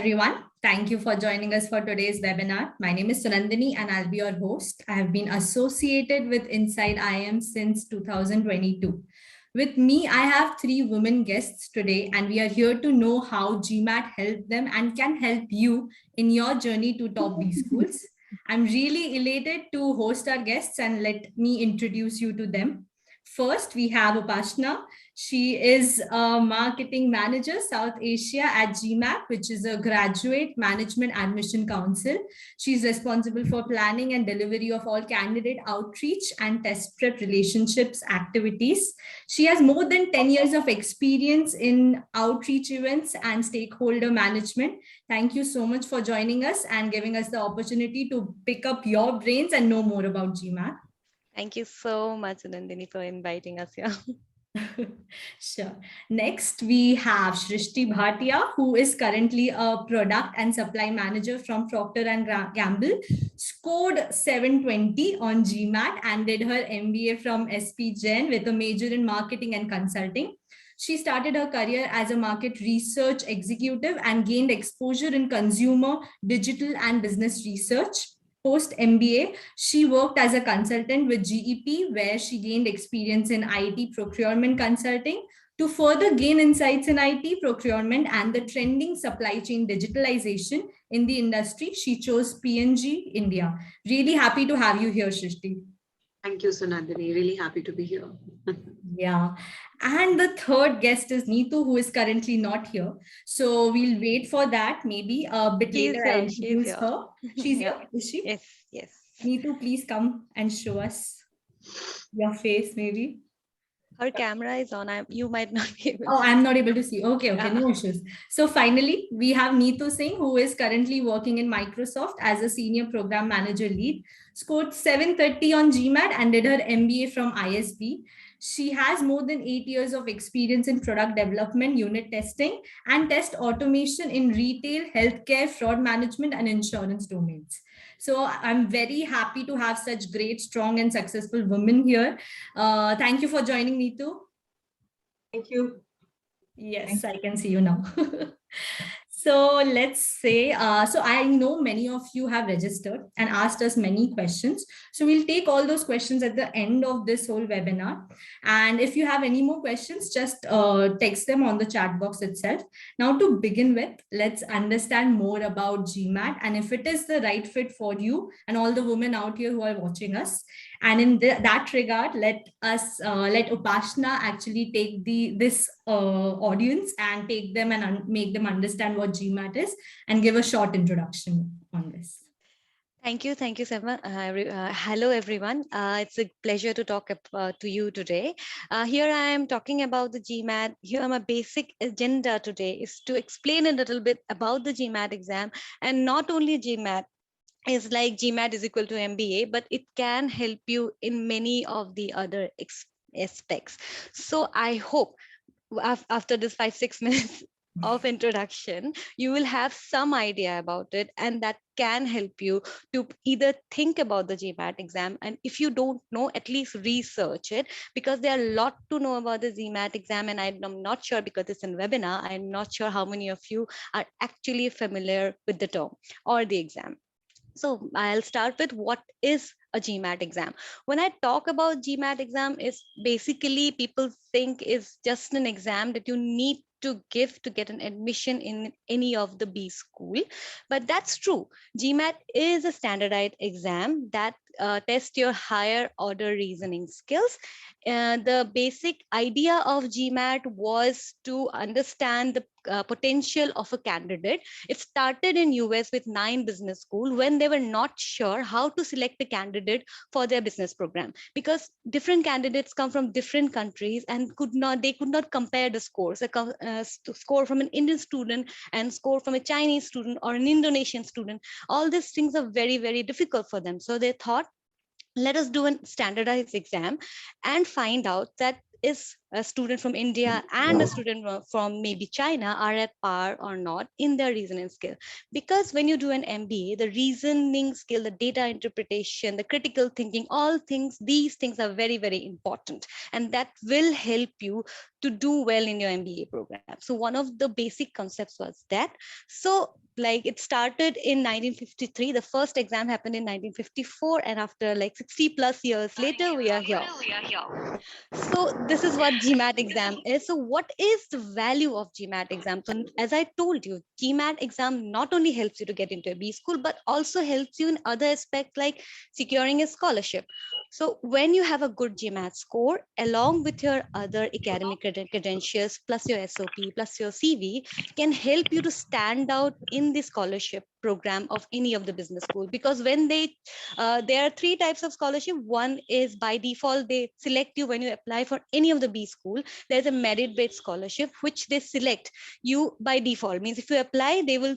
Everyone, thank you for joining us for today's webinar. My name is Sunandini and I'll be your host. I have been associated with Inside IM since 2022. With me, I have three women guests today, and we are here to know how GMAT helped them and can help you in your journey to top B schools. I'm really elated to host our guests, and let me introduce you to them. First, we have Upashana. She is a marketing manager, South Asia at GMAC, which is a graduate management admission council. She's responsible for planning and delivery of all candidate outreach and test prep relationships activities. She has more than 10 years of experience in outreach events and stakeholder management. Thank you so much for joining us and giving us the opportunity to pick up your brains and know more about GMAC. Thank you so much, Nandini, for inviting us here. Sure. Next, we have Srishti Bhatia, who is currently a product and supply manager from Procter & Gamble, scored 720 on GMAT and did her MBA from SP Jain with a major in marketing and consulting. She started her career as a market research executive and gained exposure in consumer, digital, and business research. Post MBA, she worked as a consultant with GEP, where she gained experience in IT procurement consulting. To further gain insights in IT procurement and the trending supply chain digitalization in the industry, she chose P&G India. Really happy to have you here, Srishti. Thank you, Sunandini. Really happy to be here. Yeah. And the third guest is Neetu, who is currently not here. So we'll wait for that. Maybe a bit later I'll introduce her. She's here. Is she? Yes, yes. Neetu, please come and show us your face, maybe. Her camera is on. You might not be able to. Oh, I'm not able to see. Okay, no issues. So finally, we have Neetu Singh, who is currently working in Microsoft as a senior program manager lead, scored 730 on GMAT and did her MBA from ISB. She has more than 8 years of experience in product development, unit testing, and test automation in retail, healthcare, fraud management, and insurance domains. So I'm very happy to have such great, strong, and successful women here. Thank you for joining, Neetu. Thank you. Yes, I can see you now. So let's say, so I know many of you have registered and asked us many questions. So we'll take all those questions at the end of this whole webinar. And if you have any more questions, just text them on the chat box itself. Now to begin with, let's understand more about GMAT and if it is the right fit for you and all the women out here who are watching us. And in that regard, let Upashana actually take this audience and take them and make them understand what GMAT is and give a short introduction on this. Thank you, Seema. Hello, everyone. It's a pleasure to talk to you today. Here I am talking about the GMAT. Here my basic agenda today is to explain a little bit about the GMAT exam, and not only GMAT. Is like GMAT is equal to MBA, but it can help you in many of the other aspects. So I hope after this 5-6 minutes of introduction, you will have some idea about it, and that can help you to either think about the GMAT exam, and if you don't know, at least research it, because there are a lot to know about the GMAT exam, and I'm not sure, because it's a webinar, I'm not sure how many of you are actually familiar with the term or the exam. So I'll start with what is a GMAT exam. When I talk about GMAT exam, is basically people think is just an exam that you need to give to get an admission in any of the B school. But that's true. GMAT is a standardized exam that tests your higher order reasoning skills. The basic idea of GMAT was to understand the potential of a candidate. It started in US with 9 business schools when they were not sure how to select a candidate for their business program, because different candidates come from different countries and they could not compare the scores. Score from an Indian student and score from a Chinese student or an Indonesian student. All these things are very, very difficult for them. So they thought, let us do a standardized exam and find out that is a student from India and a student from maybe China are at par or not in their reasoning skill. Because when you do an MBA, the reasoning skill, the data interpretation, the critical thinking, all things, these things are very, very important. And that will help you to do well in your MBA program. So one of the basic concepts was that. So like it started in 1953, the first exam happened in 1954, and after like 60 plus years later, we are here. So this is what GMAT exam is. So what is the value of GMAT exam? So as I told you, GMAT exam not only helps you to get into a B school, but also helps you in other aspects like securing a scholarship. So when you have a good GMAT score, along with your other academic credentials, plus your SOP, plus your CV, can help you to stand out in the scholarship program of any of the business school. Because when there are three types of scholarship. One is by default, they select you when you apply for any of the B school. There's a merit-based scholarship, which they select you by default. Means if you apply, they will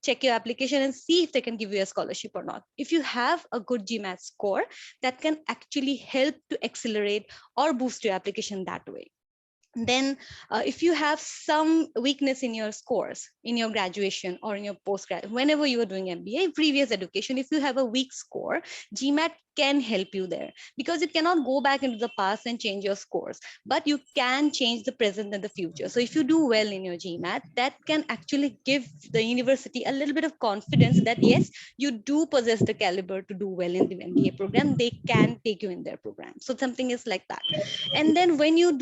check your application and see if they can give you a scholarship or not. If you have a good GMAT score, that can actually help to accelerate or boost your application that way. Then if you have some weakness in your scores in your graduation or in your postgrad, whenever you are doing MBA, previous education, if you have a weak score, GMAT can help you there, because it cannot go back into the past and change your scores, but you can change the present and the future. So if you do well in your GMAT, that can actually give the university a little bit of confidence that yes, you do possess the caliber to do well in the MBA program. They can take you in their program. So something is like that. And then when you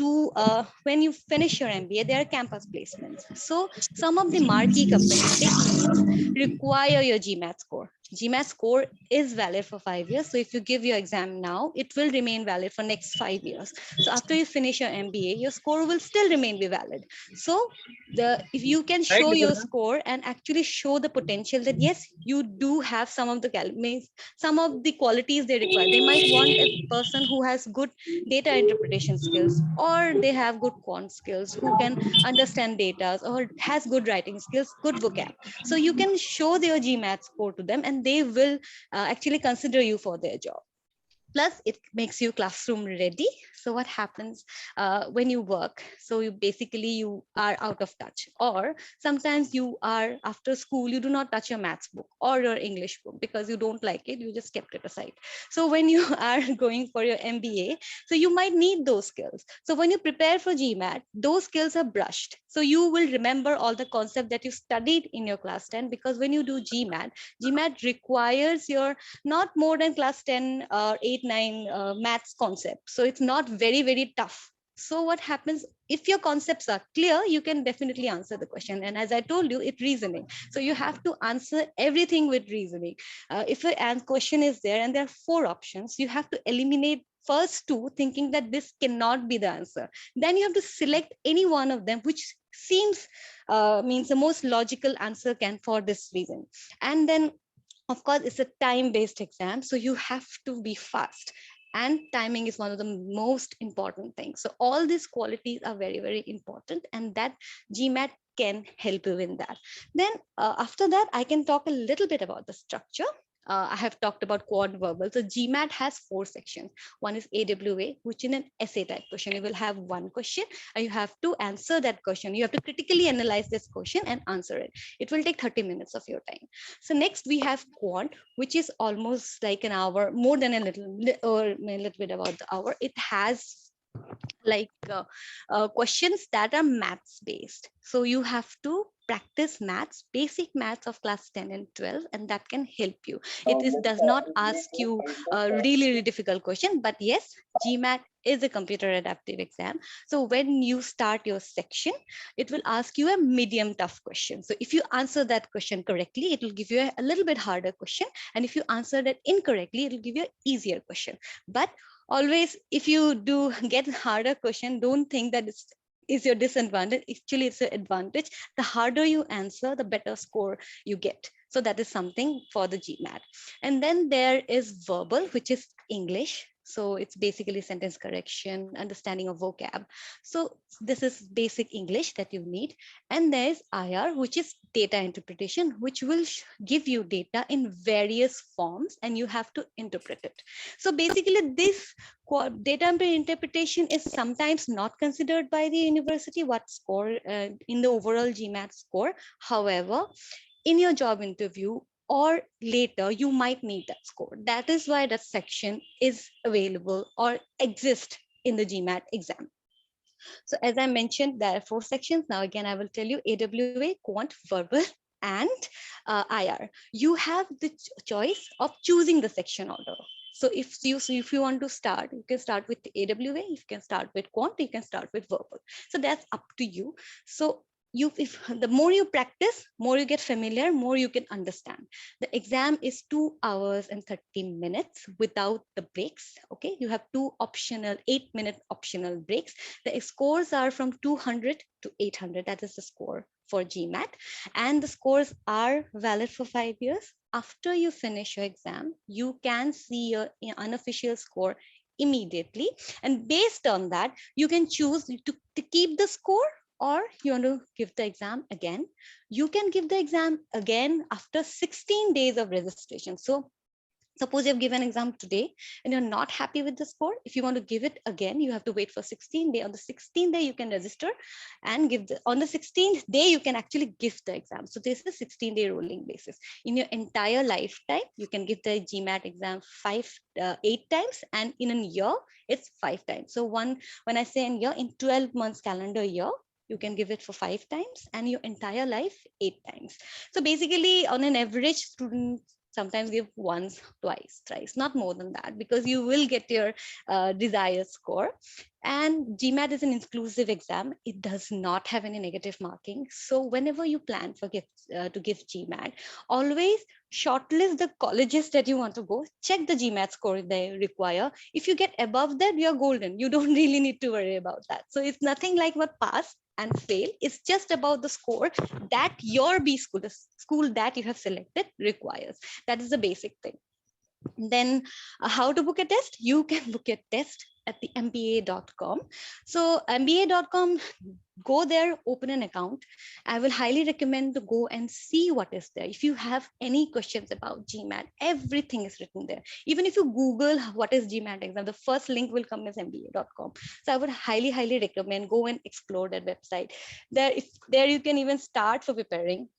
finish your MBA, there are campus placements. So some of the marquee companies, big names, require your GMAT score. GMAT score is valid for 5 years. So if you give your exam now, it will remain valid for next 5 years. So after you finish your MBA, your score will still remain be valid. So if you can show your score and actually show the potential that yes, you do have some of the qualities they require. They might want a person who has good data interpretation skills, or they have good quant skills, who can understand data, or has good writing skills, good vocab. So you can show their GMAT score to them, and they will actually consider you for their job. Plus it makes you classroom ready. So what happens when you work, so you are out of touch, or sometimes you are after school, you do not touch your maths book or your English book because you don't like it, you just kept it aside. So when you are going for your MBA, so you might need those skills. So when you prepare for GMAT, those skills are brushed, so you will remember all the concept that you studied in your class 10, because when you do GMAT requires your not more than class 10 or 8 9 maths concept. So it's not very, very tough. So what happens, if your concepts are clear, you can definitely answer the question. And as I told you, it's reasoning. So you have to answer everything with reasoning. If a question is there and there are 4 options, you have to eliminate first 2, thinking that this cannot be the answer. Then you have to select any one of them, which seems means the most logical answer can for this reason. And then of course, it's a time-based exam, so you have to be fast. And timing is one of the most important things. So all these qualities are very, very important, and that GMAT can help you in that. Then after that, I can talk a little bit about the structure. I have talked about quad verbal. So GMAT has 4 sections. One is AWA, which is an essay type question. You will have 1 question and you have to answer that question. You have to critically analyze this question and answer it. It will take 30 minutes of your time. So next we have quant, which is almost like an hour, more than a little bit about the hour. It has like questions that are maths based. So you have to practice maths, basic maths of class 10 and 12, and that can help you. Does not ask you a really, really difficult question, but yes, GMAT is a computer adaptive exam. So when you start your section, it will ask you a medium tough question. So if you answer that question correctly, it will give you a little bit harder question. And if you answer that incorrectly, it will give you an easier question. But always, if you do get harder question, don't think that is your disadvantage. Actually, it's an advantage. The harder you answer, the better score you get. So that is something for the GMAT. And then there is verbal, which is English. So it's basically sentence correction, understanding of vocab. So this is basic English that you need. And there's IR, which is data interpretation, which will give you data in various forms and you have to interpret it. So basically this data interpretation is sometimes not considered by the university what score in the overall GMAT score. However, in your job interview or later, you might need that score. That is why that section is available or exists in the GMAT exam. So as I mentioned, there are 4 sections. Now again, I will tell you AWA, Quant, Verbal, and IR. You have the choice of choosing the section order. So if you want to start, you can start with AWA, you can start with Quant, you can start with Verbal. So that's up to you. So if the more you practice, more you get familiar, more you can understand. The exam is 2 hours and 30 minutes without the breaks. Okay, you have 2 optional 8-minute optional breaks. The scores are from 200 to 800. That is the score for GMAT, and the scores are valid for 5 years. After you finish your exam, you can see your unofficial score immediately, and based on that, you can choose to keep the score, or you want to give the exam again. You can give the exam again after 16 days of registration. So suppose you have given an exam today and you're not happy with the score. If you want to give it again, you have to wait for 16 days. On the 16th day, you can register and give on the 16th day, you can actually give the exam. So this is a 16-day rolling basis. In your entire lifetime, you can give the GMAT exam 8 times, and in a year, it's 5 times. So when I say in year, in 12 months calendar year, you can give it for 5 times, and your entire life 8 times. So basically, on an average, student sometimes give once, twice, thrice, not more than that, because you will get your desired score. And GMAT is an inclusive exam. It does not have any negative marking. So whenever you plan for to give GMAT, always shortlist the colleges that you want to go. Check the GMAT score they require. If you get above that, you're golden. You don't really need to worry about that. So it's nothing like what pass and fail. It's just about the score that your B school, the school that you have selected, requires. That is the basic thing. Then how to book a test? You can book a test at the mba.com. So mba.com, go there, open an account. I will highly recommend to go and see what is there. If you have any questions about GMAT, everything is written there. Even if you Google what is GMAT exam, the first link will come as mba.com. So I would highly recommend go and explore that website. There you can even start for preparing.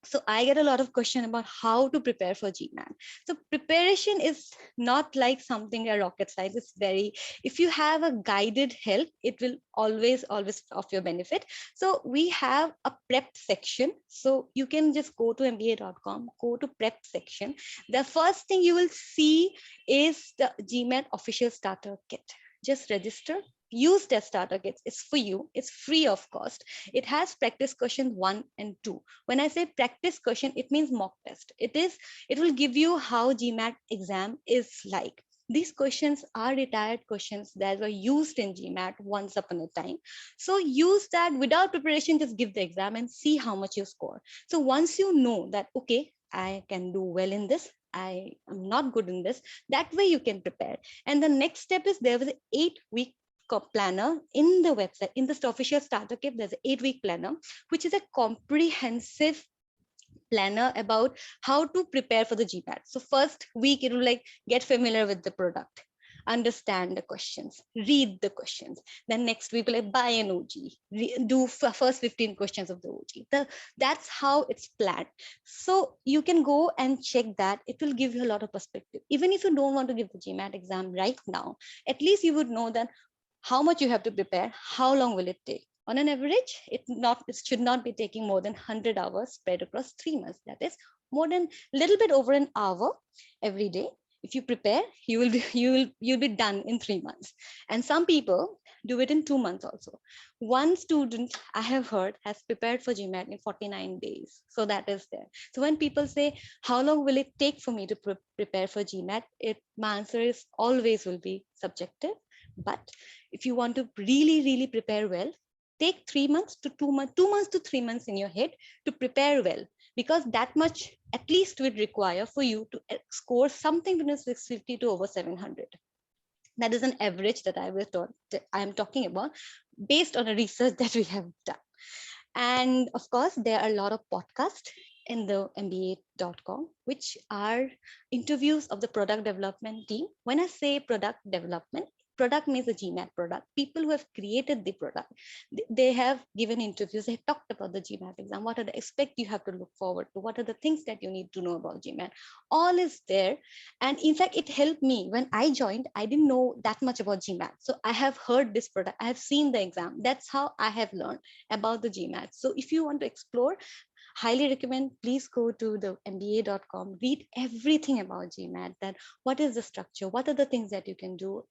So I get a lot of question about how to prepare for GMAT. So preparation is not like something a rocket science. It's if you have a guided help, it will always of your benefit. So we have a prep section. So you can just go to mba.com, go to prep section. The first thing you will see is the GMAT official starter kit. Just register. Use that starter kits. It's for you. It's free of cost. It has practice question 1 and 2. When I say practice question, it means mock test. It will give you how GMAT exam is like. These questions are retired questions that were used in GMAT once upon a time. So use that without preparation, just give the exam and see how much you score. So once you know that, okay, I can do well in this, I am not good in this, that way you can prepare. And the next step is there was an 8-week planner in the website. In the official starter kit, there's an 8-week planner, which is a comprehensive planner about how to prepare for the GMAT. So first week, it will like get familiar with the product, understand the questions, read the questions. Then next week, like buy an OG, do first 15 questions of the OG. That's how it's planned. So you can go and check that. It will give you a lot of perspective. Even if you don't want to give the GMAT exam right now, at least you would know that how much you have to prepare, how long will it take. On an average, it should not be taking more than 100 hours spread across 3 months. That is more than a little bit over an hour every day. If you prepare, you'll be done in 3 months. And some people do it in 2 months also. One student I have heard has prepared for GMAT in 49 days. So that is there. So when people say, how long will it take for me to prepare for GMAT? My answer is always will be subjective. But if you want to really prepare well, take 3 months to 2 months, 2 months to 3 months in your head to prepare well, because that much at least would require for you to score something between 650 to over 700. That is an average that I am talking about based on a research that we have done. And of course, there are a lot of podcasts in the MBA.com, which are interviews of the product development team. When I say product development, product means the GMAT product. People who have created the product, they have given interviews, they have talked about the GMAT exam. What are the aspects you have to look forward to? What are the things that you need to know about GMAT? All is there. And in fact, it helped me. When I joined, I didn't know that much about GMAT. So I have heard this product, I have seen the exam. That's how I have learned about the GMAT. So if you want to explore, highly recommend, please go to the MBA.com, read everything about GMAT, that what is the structure, what are the things that you can do.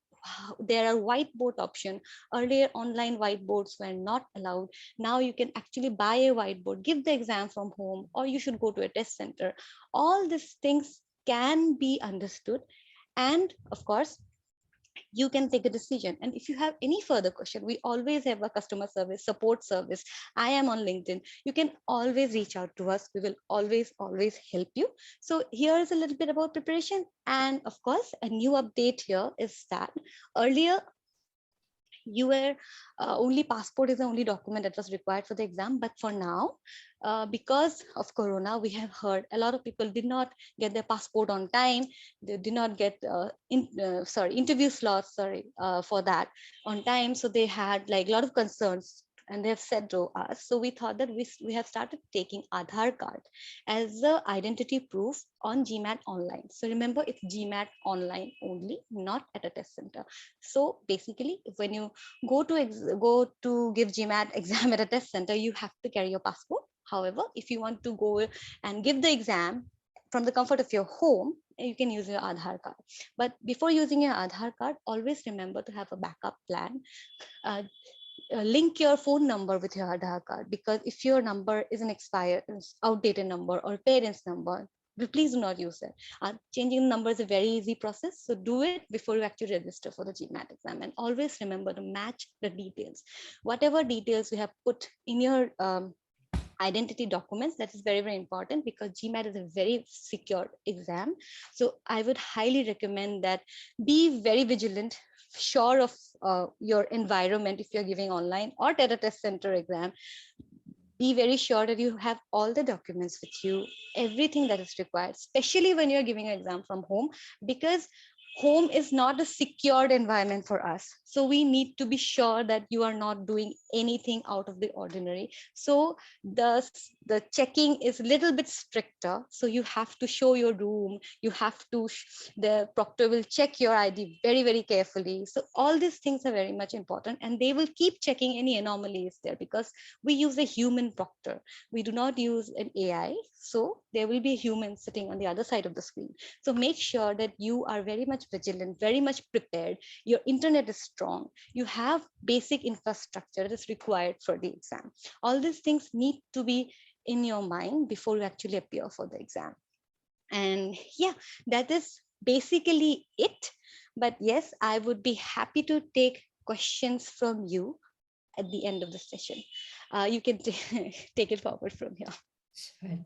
There are whiteboard option. Earlier, online whiteboards were not allowed. Now you can actually buy a whiteboard, give the exam from home, or you should go to a test center. All these things can be understood. And of course, you can take a decision. And if you have any further question, we always have a customer service, support service. I am on LinkedIn. You can always reach out to us. We will always help you. So here is a little bit about preparation. And of course, a new update here is that earlier, you were only passport is the only document that was required for the exam. But for now, because of Corona, we have heard a lot of people did not get their passport on time. They did not get interview slots for that on time. So they had like a lot of concerns, and they have said to us. So we thought that we have started taking Aadhaar card as the identity proof on GMAT online. So remember, it's GMAT online only, not at a test center. So basically, when you go to give GMAT exam at a test center, you have to carry your passport. However, if you want to go and give the exam from the comfort of your home, you can use your Aadhaar card. But before using your Aadhaar card, always remember to have a backup plan. Link your phone number with your Aadhaar card, because if your number is an expired, outdated number or parents number, please do not use it. Changing the number is a very easy process. So do it before you actually register for the GMAT exam. And always remember to match the details. Whatever details you have put in your identity documents, that is very, very important, because GMAT is a very secure exam. So I would highly recommend that be very vigilant, sure of your environment. If you're giving online or at a test center exam, be very sure that you have all the documents with you, everything that is required, especially when you're giving an exam from home, because home is not a secured environment for us. So we need to be sure that you are not doing anything out of the ordinary. So the checking is a little bit stricter. So you have to show your room. You have to, the proctor will check your ID very, very carefully. So all these things are very much important, and they will keep checking any anomalies there, because we use a human proctor. We do not use an AI. So there will be a human sitting on the other side of the screen. So make sure that you are very much vigilant, very much prepared. Your internet is strong. You have basic infrastructure that is required for the exam. All these things need to be in your mind before you actually appear for the exam. And yeah, that is basically it. But yes, I would be happy to take questions from you at the end of the session. You can take it forward from here. Sure.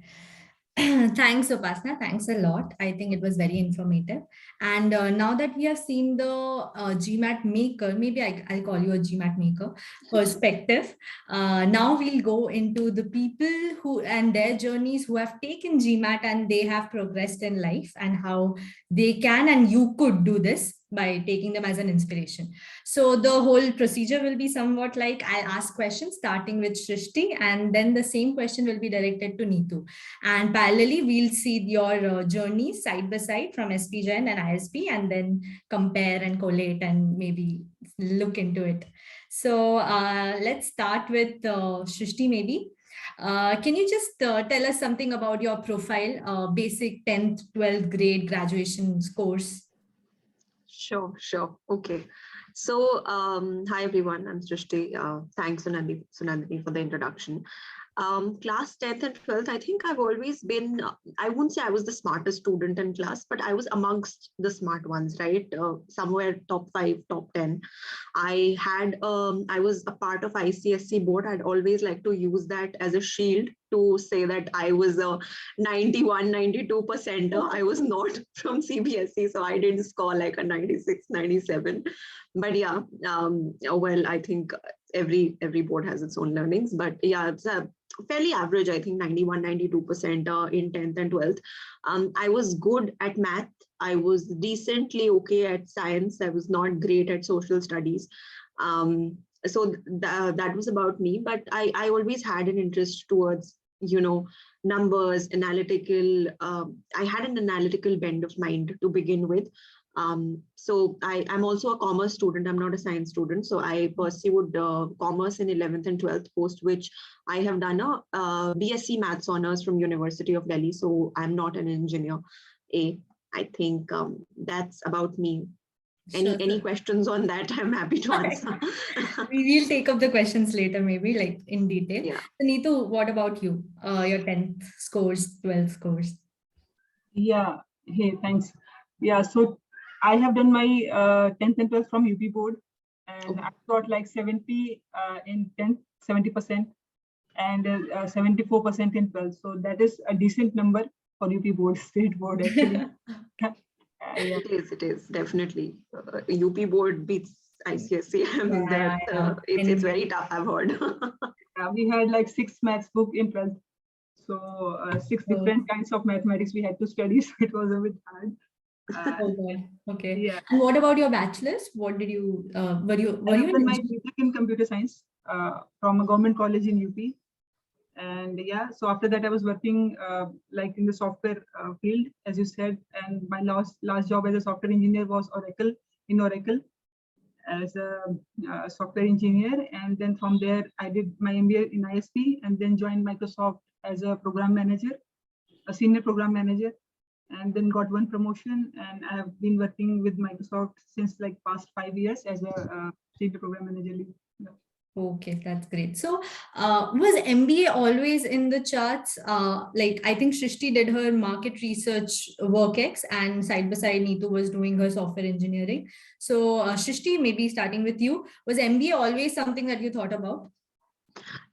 Thanks, Upasana. Thanks a lot. I think it was very informative. And now that we have seen the GMAT maker, maybe I'll call you a GMAT maker perspective. Now we'll go into the people who and their journeys who have taken GMAT and they have progressed in life, and how they can and you could do this by taking them as an inspiration. So the whole procedure will be somewhat like, I'll ask questions starting with Srishti, and then the same question will be directed to Neetu. And parallelly, we'll see your journey side by side from SP Jain and ISB, and then compare and collate and maybe look into it. So let's start with Srishti maybe. Can you just tell us something about your profile, basic 10th, 12th grade graduation course? Sure. Okay. So, hi everyone, I'm Srishti. Thanks Sunandini for the introduction. Class 10th and 12th, I think I've always been, I wouldn't say I was the smartest student in class, but I was amongst the smart ones, right? Somewhere top 5, top 10. I was a part of ICSC board. I'd always like to use that as a shield to say that I was a 91, 92 percenter. I was not from CBSE, so I didn't score like a 96, 97. But yeah, well, I think every board has its own learnings, but yeah, it's a fairly average, I think 91, 92% in 10th and 12th. I was good at math. I was decently okay at science. I was not great at social studies. So that was about me, but I always had an interest towards, numbers, analytical. I had an analytical bend of mind to begin with. So I'm also a commerce student. I'm not a science student. So I pursued commerce in 11th and 12th, post which I have done a BSc Maths Honors from University of Delhi. So I'm not an engineer. I think that's about me. Any questions on that? I'm happy to answer. We will take up the questions later, maybe like in detail. Yeah. So Neetu, what about you? Your 10th scores, 12th scores? Yeah. Hey, thanks. Yeah. So I have done my 10th and 12th from UP board, and I got like 70 in 10th, 70%, and 74% in 12th. So that is a decent number for UP board, state board actually. Yeah. It is definitely. UP board beats ICSE. It's very tough, I've heard. We had like 6 maths book in 12th. So 6 different kinds of mathematics we had to study. So it was a bit hard. Okay. Yeah. And what about your bachelor's? What did you, were you my BTech in computer science from a government college in UP. And yeah, so after that I was working like in the software field, as you said, and my last job as a software engineer was Oracle as a software engineer. And then from there I did my MBA in ISB and then joined Microsoft as a program manager, a senior program manager, and then got one promotion. And I have been working with Microsoft since like past 5 years as a senior program manager. Yeah. Okay, that's great. So was MBA always in the charts? Like I think Srishti did her market research WorkX, and side by side Neetu was doing her software engineering. So Srishti, maybe starting with you, was MBA always something that you thought about?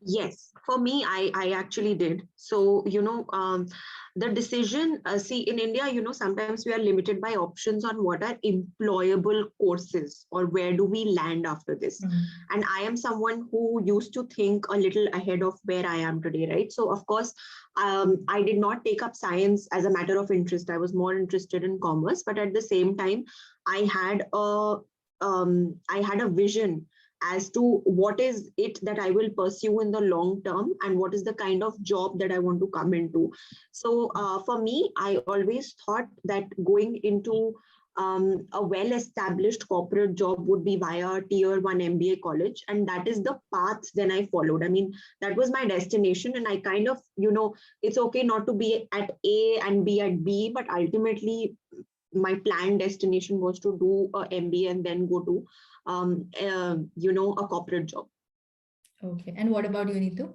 Yes, for me, I actually did. So, the decision, see, in India, sometimes we are limited by options on what are employable courses or where do we land after this. And I am someone who used to think a little ahead of where I am today, right? So, of course, I did not take up science as a matter of interest. I was more interested in commerce, but at the same time, I had a vision as to what is it that I will pursue in the long term and what is the kind of job that I want to come into. So for me, I always thought that going into a well-established corporate job would be via tier 1 MBA college. And that is the path then I followed. I mean, that was my destination. And I kind of, it's okay not to be at A and be at B, but ultimately my planned destination was to do a MBA and then go to a corporate job. Okay. And what about you, Neetu?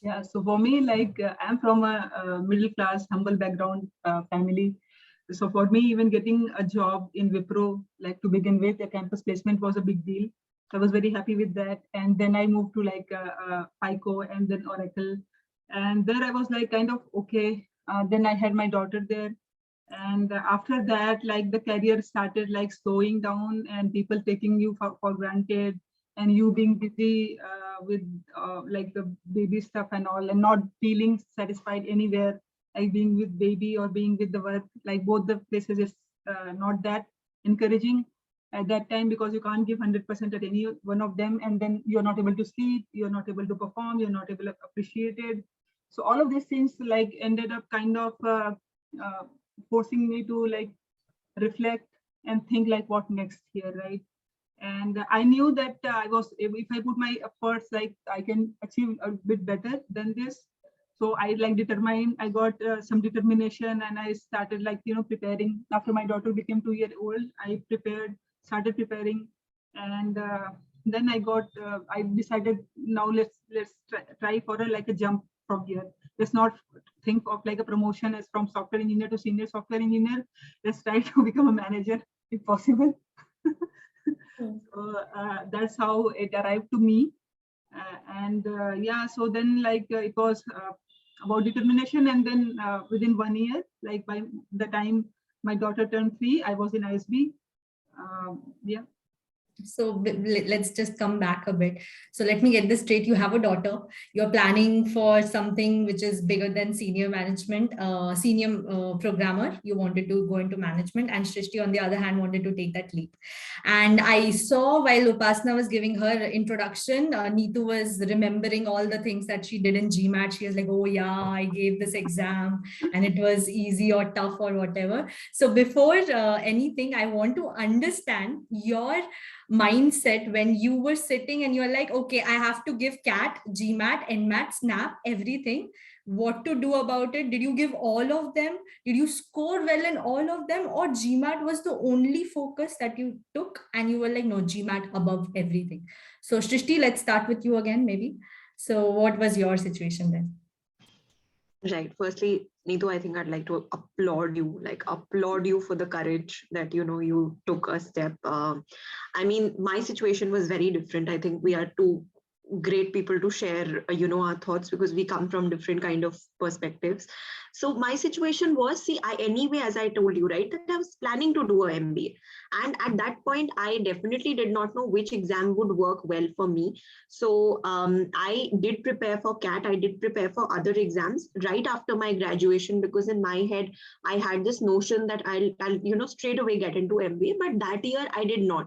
Yeah, so for me, like I'm from a middle class, humble background family. So for me, even getting a job in Wipro, like to begin with, a campus placement was a big deal. So I was very happy with that. And then I moved to like FICO and then Oracle. And there I was like kind of okay. Then I had my daughter there. And after that, like the career started like slowing down and people taking you for granted and you being busy with like the baby stuff and all and not feeling satisfied anywhere, like being with baby or being with the work, like both the places is not that encouraging at that time because you can't give 100% at any one of them. And then you're not able to sleep, you're not able to perform, you're not able to appreciate it. So all of these things like ended up kind of forcing me to like reflect and think like what next here, right? And I knew that if I put my efforts, like I can achieve a bit better than this. So I like determined, I got some determination and I started like, preparing. After my daughter became 2 years old, I started preparing. And then I decided now let's try for a jump from here. Let's not think of like a promotion as from software engineer to senior software engineer. Let's try to become a manager if possible. So that's how it arrived to me. So then it was about determination, and then within 1 year, like by the time my daughter turned 3, I was in ISB. So let's just come back a bit. So let me get this straight. You have a daughter. You're planning for something which is bigger than senior management, senior programmer. You wanted to go into management, and Srishti, on the other hand, wanted to take that leap. And I saw while Upasana was giving her introduction, Neetu was remembering all the things that she did in GMAT. She was like, oh yeah, I gave this exam and it was easy or tough or whatever. So before anything, I want to understand your mindset when you were sitting and you're like, okay, I have to give CAT, GMAT, NMAT, SNAP, everything. What to do about it? Did you give all of them? Did you score well in all of them? Or GMAT was the only focus that you took and you were like, no, GMAT above everything? So Srishti, let's start with you again, maybe. So what was your situation then? Right. Firstly, Neetu, I think I'd like to applaud you for the courage that, you took a step. I mean, my situation was very different. I think we are two great people to share, our thoughts, because we come from different kind of perspectives. So my situation was, anyway, as I told you, right, that I was planning to do an MBA. And at that point, I definitely did not know which exam would work well for me. So I did prepare for CAT. I did prepare for other exams right after my graduation, because in my head, I had this notion that I'll straight away get into MBA. But that year, I did not.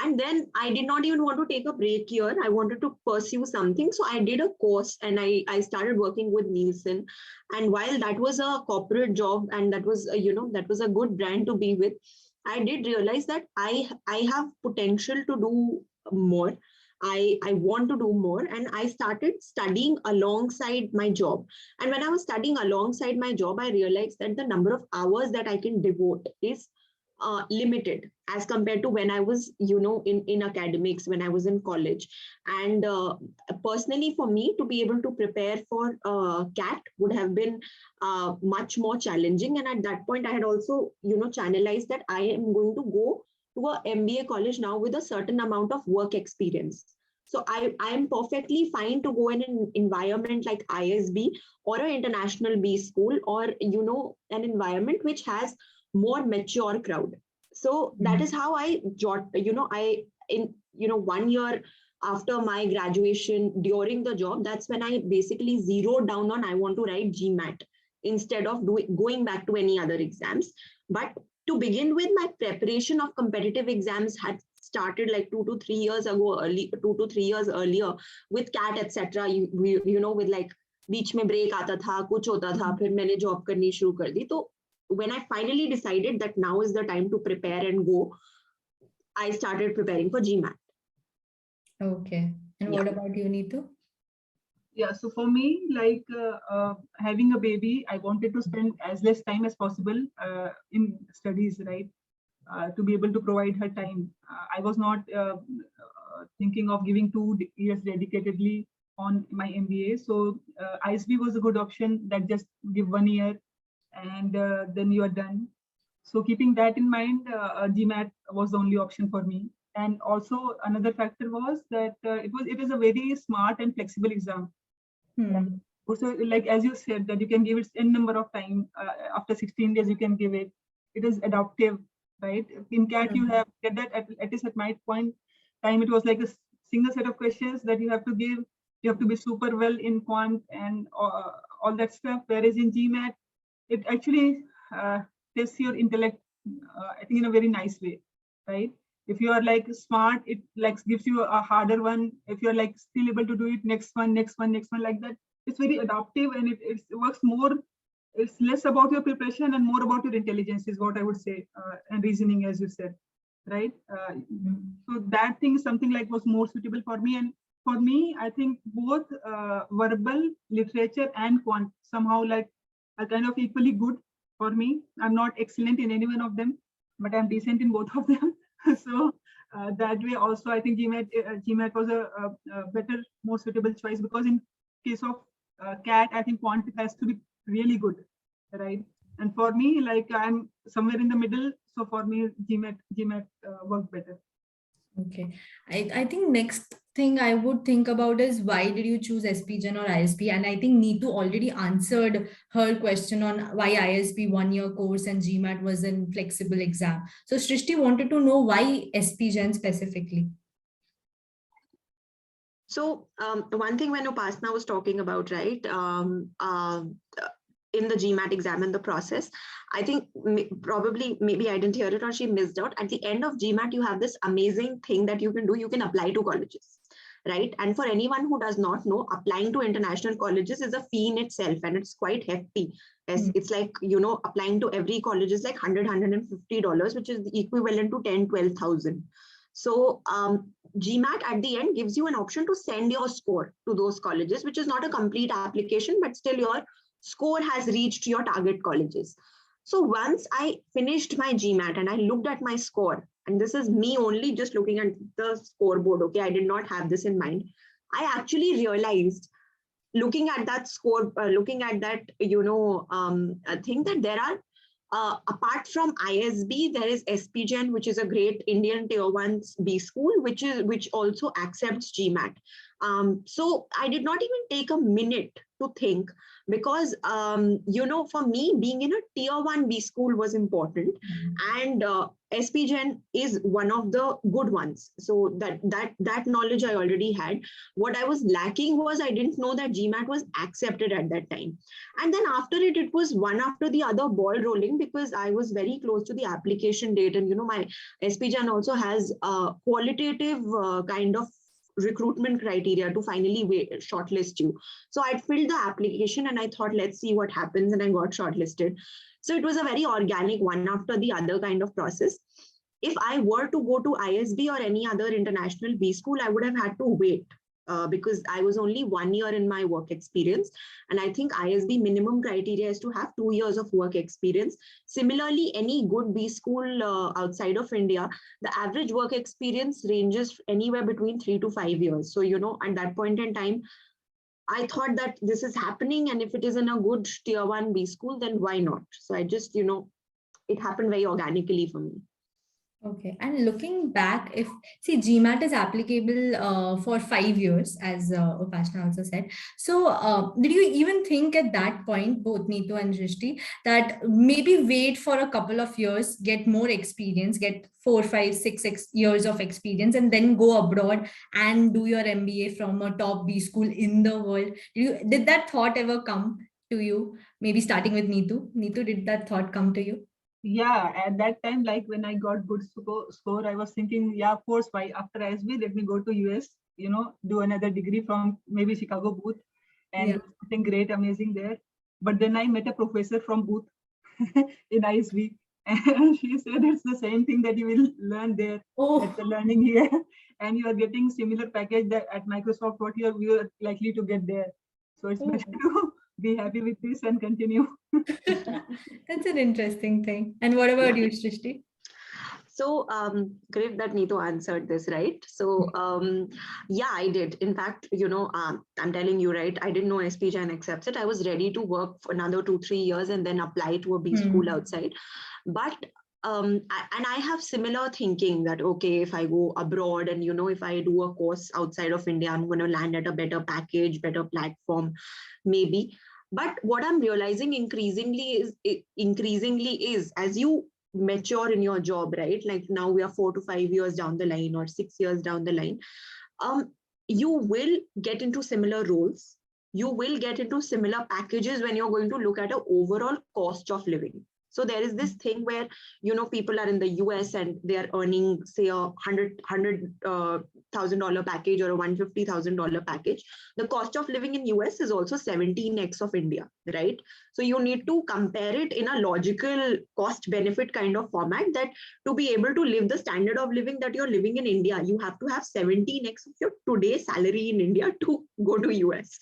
And then I did not even want to take a break here. I wanted to pursue something. So I did a course and I started working with Nielsen. And while that was a corporate job and that was, that was a good brand to be with, I did realize that I have potential to do more. I want to do more. And I started studying alongside my job. And when I was studying alongside my job, I realized that the number of hours that I can devote is limited as compared to when I was, in academics, when I was in college. And personally, for me to be able to prepare for CAT would have been much more challenging. And at that point, I had also, channelized that I am going to go to a MBA college now with a certain amount of work experience. So I am perfectly fine to go in an environment like ISB or an international B school, or, an environment which has more mature crowd. So that is how I got, 1 year after my graduation, during the job, that's when I basically zeroed down on I want to write GMAT instead of going back to any other exams. But to begin with, my preparation of competitive exams had started like 2 to 3 years earlier with CAT, etc. With like बीच में break आता था, कुछ होता था, फिर मैंने job करनी शुरू कर दी. तो when I finally decided that now is the time to prepare and go, I started preparing for GMAT. Okay. And what about you, Neetu? Yeah, so for me, having a baby, I wanted to spend as less time as possible in studies, right? To be able to provide her time. I was not thinking of giving 2 years dedicatedly on my MBA. So ISB was a good option, that just give 1 year and then you are done. So keeping that in mind, GMAT was the only option for me. And also another factor was that it is a very smart and flexible exam. Also, like as you said, that you can give it n number of time. After 16 days, you can give it. It is adaptive, right? In CAT, you have get that at least at my point time, it was like a single set of questions that you have to give. You have to be super well in quant and all that stuff. Whereas in GMAT, it actually tests your intellect, I think, in a very nice way, right? If you are like smart, it like gives you a harder one. If you're like still able to do it, next one like that. It's very adaptive and it works more. It's less about your preparation and more about your intelligence is what I would say, and reasoning, as you said, right? So that thing is something like was more suitable for me. And for me, I think both verbal, literature and quant somehow like are kind of equally good for me. I'm not excellent in any one of them, but I'm decent in both of them. So that way also, I think GMAT was a better, more suitable choice, because in case of CAT, I think quant has to be really good, right? And for me, like I'm somewhere in the middle, so for me, GMAT worked better. Okay. I think next thing I would think about is why did you choose SP Jain or ISB? And I think Neetu already answered her question on why ISB 1-year course and GMAT was a flexible exam. So Srishti wanted to know why SP Jain specifically. So one thing when Upasana was talking about, right, in the GMAT exam and the process, I think probably maybe I didn't hear it or she missed out. At the end of GMAT, you have this amazing thing that you can do. You can apply to colleges, right? And for anyone who does not know, applying to international colleges is a fee in itself, and it's quite hefty. It's like, you know, applying to every college is like $100, $150, which is the equivalent to 10, 12,000. So GMAT at the end gives you an option to send your score to those colleges, which is not a complete application, but still your score has reached your target colleges. So once I finished my GMAT and I looked at my score, and this is me only just looking at the scoreboard, okay, I did not have this in mind. I actually realized, looking at that score, looking at that, you know, thing, that there are, apart from ISB, there is SP Jain, which is a great Indian Tier 1 B school, which also accepts GMAT. So I did not even take a minute to think, because you know, for me, being in a Tier 1 B school was important, and SP Jain is one of the good ones. So that knowledge I already had. What I was lacking was I didn't know that GMAT was accepted at that time. And then after it was one after the other ball rolling, because I was very close to the application date, and you know, my SP Jain also has a qualitative kind of recruitment criteria to finally shortlist you. So I'd filled the application and I thought, let's see what happens, and I got shortlisted. So it was a very organic one after the other kind of process. If I were to go to ISB or any other international B school, I would have had to wait. Because I was only 1 year in my work experience. And I think ISB minimum criteria is to have 2 years of work experience. Similarly, any good B school outside of India, the average work experience ranges anywhere between 3 to 5 years. So, you know, at that point in time, I thought that this is happening. And if it is in a good Tier 1 B school, then why not? So I just, you know, it happened very organically for me. Okay, and looking back, if see GMAT is applicable for 5 years, as Upashana also said. So, did you even think at that point, both Neetu and Srishti, that maybe wait for a couple of years, get more experience, get 4, 5, 6 years of experience, and then go abroad and do your MBA from a top B school in the world? Did that thought ever come to you? Maybe starting with Neetu. Neetu, did that thought come to you? Yeah, at that time, like when I got good score, I was thinking, yeah, of course, why after ISB, let me go to US, you know, do another degree from maybe Chicago Booth and do something great, amazing there. But then I met a professor from Booth in ISB, and she said it's the same thing that you will learn there, that you're learning here, and you are getting similar package that at Microsoft what you are likely to get there. So it's better to be happy with this and continue. That's an interesting thing. And what about you, Srishti? So great that Neetu answered this, right? So yeah, I did. In fact, you know, I'm telling you, right, I didn't know SP Jain accepts it. I was ready to work for another 2-3 years and then apply to a B school outside. But and I have similar thinking that, okay, if I go abroad and, you know, if I do a course outside of India, I'm going to land at a better package, better platform, maybe. But what I'm realizing increasingly is as you mature in your job, right? Like now we are 4 to 5 years down the line or 6 years down the line. You will get into similar roles. You will get into similar packages when you're going to look at an overall cost of living. So there is this thing where, you know, people are in the US and they are earning, say, a $100,000 package or a $150,000 package. The cost of living in US is also 17x of India, right? So you need to compare it in a logical cost benefit kind of format, that to be able to live the standard of living that you're living in India, you have to have 17x of your today's salary in India to go to US.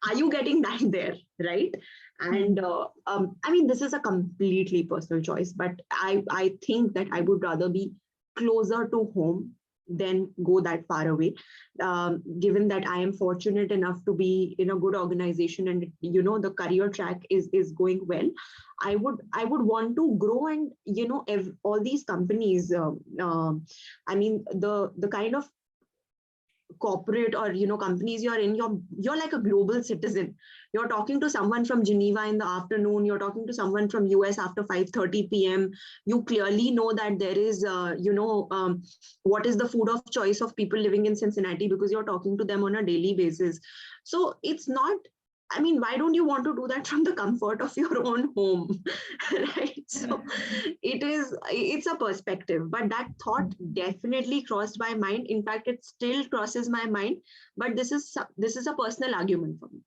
Are you getting that there, right? And I mean, this is a completely personal choice, but I think that I would rather be closer to home than go that far away. Given that I am fortunate enough to be in a good organization and the career track is going well, I would want to grow, and all these companies. I mean, the kind of corporate or companies you're in, you're like a global citizen. You're talking to someone from Geneva in the afternoon, you're talking to someone from US after 5:30 p.m. You clearly know that there is what is the food of choice of people living in Cincinnati, because you're talking to them on a daily basis. So it's not, I mean, why don't you want to do that from the comfort of your own home? Right? So it's a perspective, but that thought definitely crossed my mind. In fact, it still crosses my mind, but this is a personal argument for me.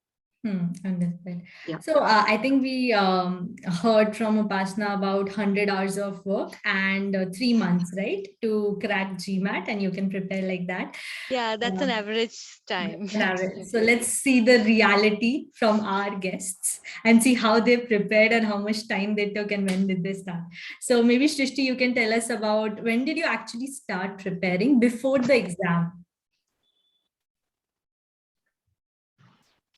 Understood. Yeah. So I think we heard from Upashana about 100 hours of work and 3 months, right, to crack GMAT, and you can prepare like that. Yeah, that's an average time. So let's see the reality from our guests and see how they prepared and how much time they took and when did they start. So maybe Srishti, you can tell us about when did you actually start preparing before the exam?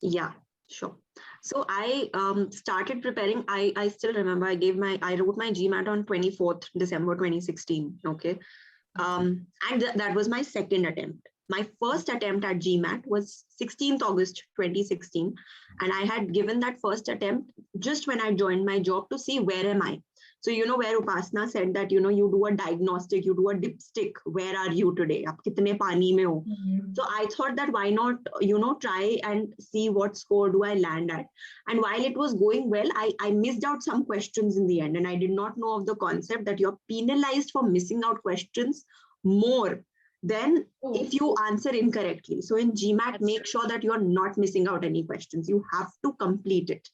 Yeah, sure. So I started preparing. I still remember I wrote my GMAT on 24th December 2016. Okay. And that was my second attempt. My first attempt at GMAT was 16th August 2016. And I had given that first attempt just when I joined my job to see where am I. So, where Upasana said that, you do a diagnostic, you do a dipstick. Where are you today? Aap kitne paani mein ho? So I thought that why not, try and see what score do I land at. And while it was going well, I missed out some questions in the end. And I did not know of the concept that you're penalized for missing out questions more than if you answer incorrectly. So in GMAT, make sure that you're not missing out any questions. You have to complete it.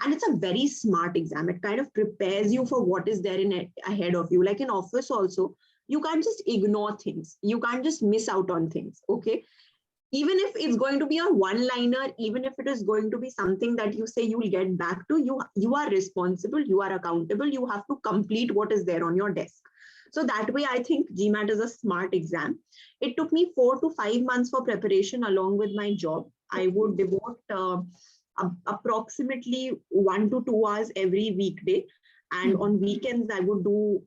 And it's a very smart exam. It kind of prepares you for what is there ahead of you. Like in office also, you can't just ignore things. You can't just miss out on things. Okay. Even if it's going to be a one-liner, even if it is going to be something that you say you will get back to, you are responsible, you are accountable, you have to complete what is there on your desk. So that way, I think GMAT is a smart exam. It took me 4 to 5 months for preparation along with my job. I would devote approximately 1 to 2 hours every weekday. And on weekends, I would do,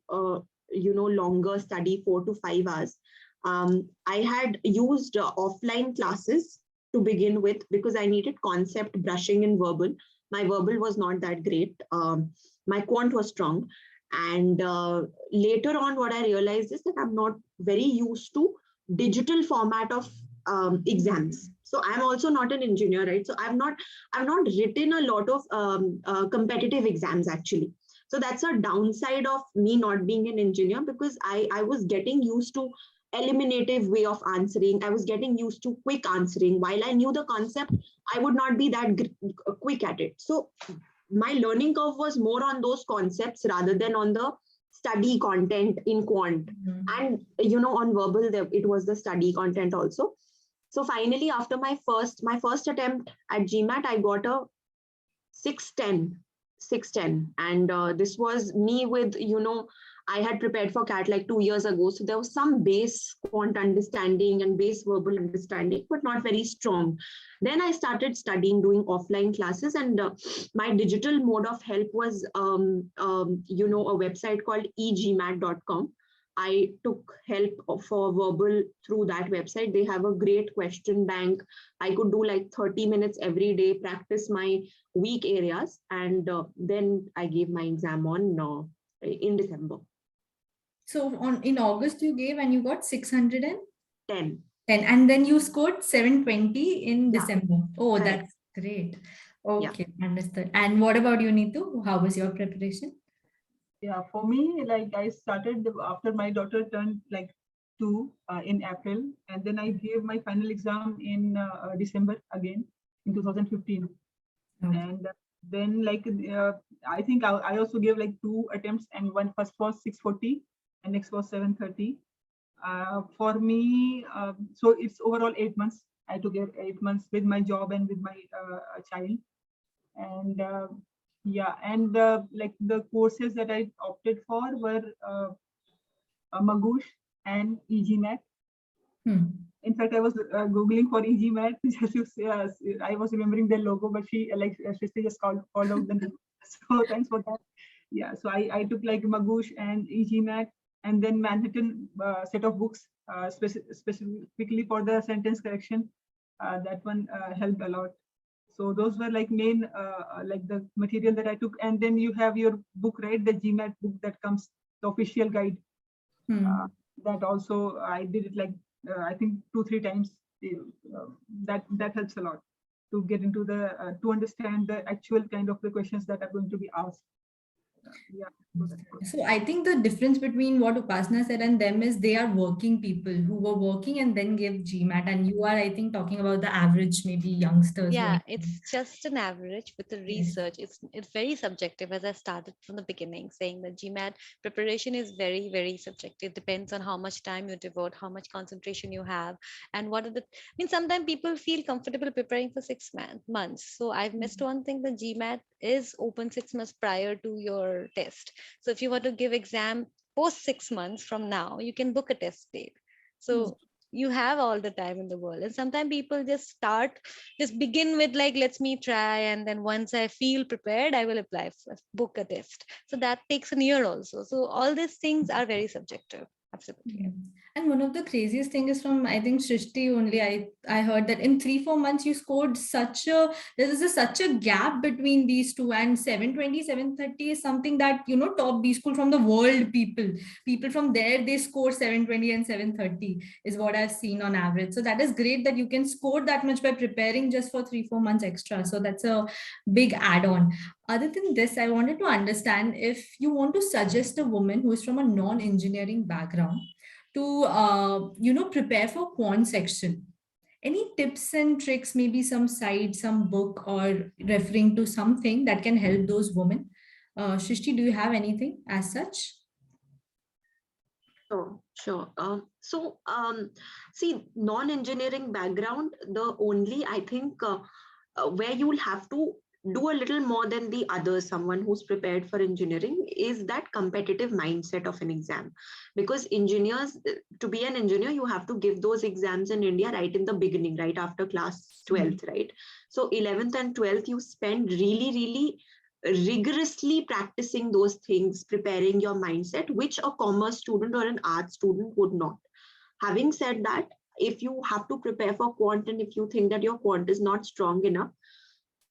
longer study, 4 to 5 hours. I had used offline classes to begin with because I needed concept brushing in verbal. My verbal was not that great. My quant was strong. And later on, what I realized is that I'm not very used to digital format of exams. So I'm also not an engineer, right? So I've not written a lot of competitive exams actually. So that's a downside of me not being an engineer, because I was getting used to eliminative way of answering. I was getting used to quick answering. While I knew the concept, I would not be that quick at it. So my learning curve was more on those concepts rather than on the study content in quant. And, on verbal, it was the study content also. So finally, after my first attempt at GMAT, I got a 610. And this was me with, I had prepared for CAT like 2 years ago. So there was some base quant understanding and base verbal understanding, but not very strong. Then I started studying, doing offline classes, and my digital mode of help was, a website called egmat.com. I took help for verbal through that website. They have a great question bank. I could do like 30 minutes every day, practice my weak areas, and then I gave my exam in December. So in August you gave and you got 610. 10. And then you scored 720 in December. Oh, Correct. that's great. Okay, understood. And what about you, Neetu? How was your preparation? Yeah, for me, like I started after my daughter turned like 2 in April, and then I gave my final exam in December again in 2015. Okay. And then like I think I also gave like 2 attempts, and first was 640 and next was 730. For me, so it's overall 8 months. I took 8 months with my job and with my child. And like the courses that I opted for were Magoosh, and GMAT. Hmm. In fact, I was Googling for GMAT. I was remembering their logo, but Srishti just called out the name. So thanks for that. Yeah, so I took like Magoosh and GMAT, and then Manhattan set of books specifically for the sentence correction. That one helped a lot. So those were like main like the material that I took. And then you have your book, right? The GMAT book that comes, the official guide. Hmm. That also I did it like I think 2-3 times. That helps a lot to get into the to understand the actual kind of the questions that are going to be asked. Yeah. So I think the difference between what Upasana said and them is they are working people who were working and then give GMAT, and you are, I think, talking about the average, maybe youngsters. Yeah, Who are, it's just an average with the yes. research. It's very subjective, as I started from the beginning saying that GMAT preparation is very, very subjective. Depends on how much time you devote, how much concentration you have, and what are the. I mean, sometimes people feel comfortable preparing for 6 months. So I've missed one thing: the GMAT is open 6 months prior to your test. So if you want to give exam post 6 months from now, you can book a test date. So you have all the time in the world. And sometimes people just begin with like, let's me try, and then once I feel prepared, I will apply for book a test. So that takes a year also. So all these things are very subjective. Absolutely. And one of the craziest thing is from, I think, Srishti only. I heard that in 3-4 months you scored such a gap between these two, and 720, 730 is something that, top B school from the world people from there, they score 720 and 730 is what I've seen on average. So that is great that you can score that much by preparing just for 3-4 months extra. So that's a big add-on. Other than this, I wanted to understand if you want to suggest a woman who is from a non-engineering background to, prepare for quant section. Any tips and tricks, maybe some site, some book, or referring to something that can help those women? Shrishti, do you have anything as such? Sure. See, non-engineering background, the only, I think, where you will have to do a little more than the others, someone who's prepared for engineering, is that competitive mindset of an exam. Because engineers, to be an engineer, you have to give those exams in India right in the beginning, right after class 12th, right? So 11th and 12th, you spend really, really rigorously practicing those things, preparing your mindset, which a commerce student or an art student would not. Having said that, if you have to prepare for quant and if you think that your quant is not strong enough,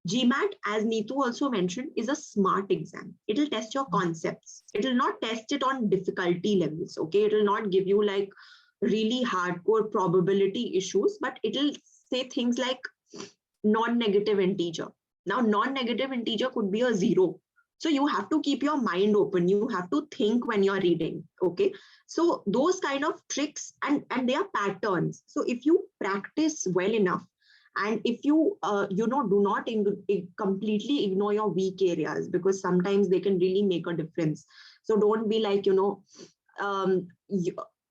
GMAT, as Neetu also mentioned, is a smart exam. It will test your concepts. It will not test it on difficulty levels, okay? It will not give you like really hardcore probability issues, but it will say things like non-negative integer. Now, non-negative integer could be a 0. So you have to keep your mind open. You have to think when you're reading, okay? So those kind of tricks, and they are patterns. So if you practice well enough, and if you, do not completely ignore your weak areas, because sometimes they can really make a difference. So don't be like,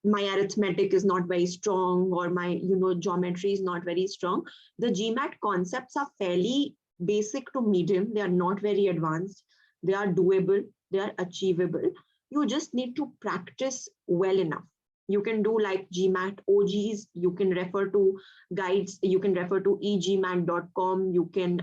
my arithmetic is not very strong, or my, geometry is not very strong. The GMAT concepts are fairly basic to medium. They are not very advanced. They are doable. They are achievable. You just need to practice well enough. You can do like GMAT OGs. You can refer to guides. You can refer to egmat.com. You can,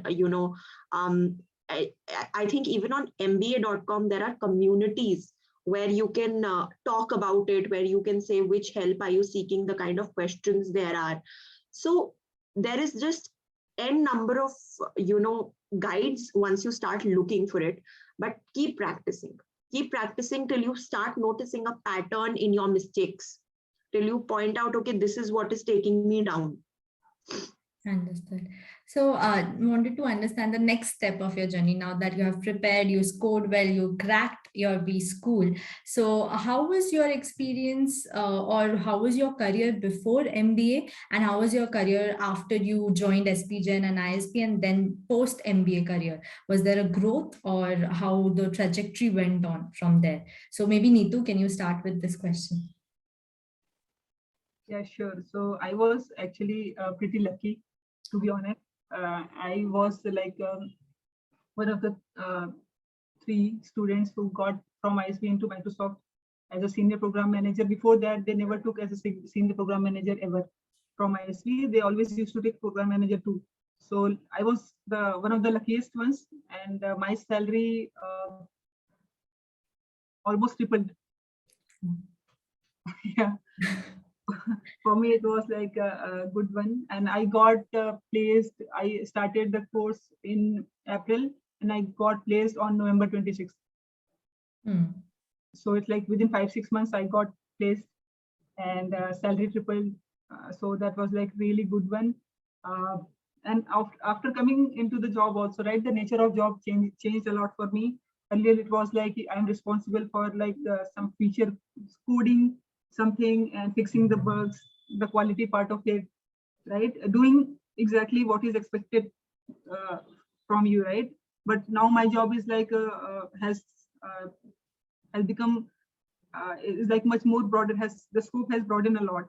I think even on mba.com, there are communities where you can talk about it, where you can say which help are you seeking, the kind of questions there are. So there is just n number of, guides once you start looking for it, but keep practicing till you start noticing a pattern in your mistakes, till you point out, okay, this is what is taking me down. Understood. So wanted to understand the next step of your journey now that you have prepared, you scored well, you cracked your B school. So how was your experience or how was your career before MBA, and how was your career after you joined SP Jain and ISB, and then post MBA career? Was there a growth, or how the trajectory went on from there? So maybe Neetu, can you start with this question? Yeah, sure. So I was actually pretty lucky, to be honest. I was like one of the 3 students who got from ISB into Microsoft as a senior program manager. Before that, they never took as a senior program manager ever from ISB. They always used to take program manager too. So I was one of the luckiest ones, and my salary almost tripled. Yeah. For me, it was like a good one, and I got placed. I started the course in April, and I got placed on November 26th. So it's like within 5-6 months, I got placed, and salary tripled. So that was like really good one. And after coming into the job also, right, the nature of job changed a lot for me. Earlier, it was like I'm responsible for like some feature coding something and fixing the bugs, the quality part of it, right? Doing exactly what is expected from you, right? But now my job is like has become is like much more broader. The scope has broadened a lot.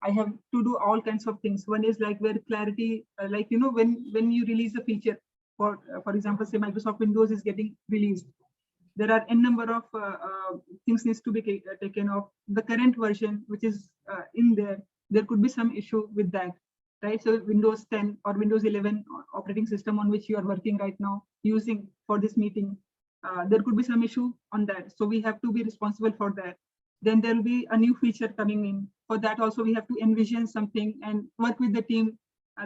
I have to do all kinds of things. One is like where clarity, like when you release a feature, for example, say Microsoft Windows is getting released. There are n number of things needs to be taken off. The current version, which is in there could be some issue with that, right? So Windows 10 or Windows 11 operating system on which you are working right now using for this meeting, there could be some issue on that. So we have to be responsible for that. Then there will be a new feature coming in. For that also, we have to envision something and work with the team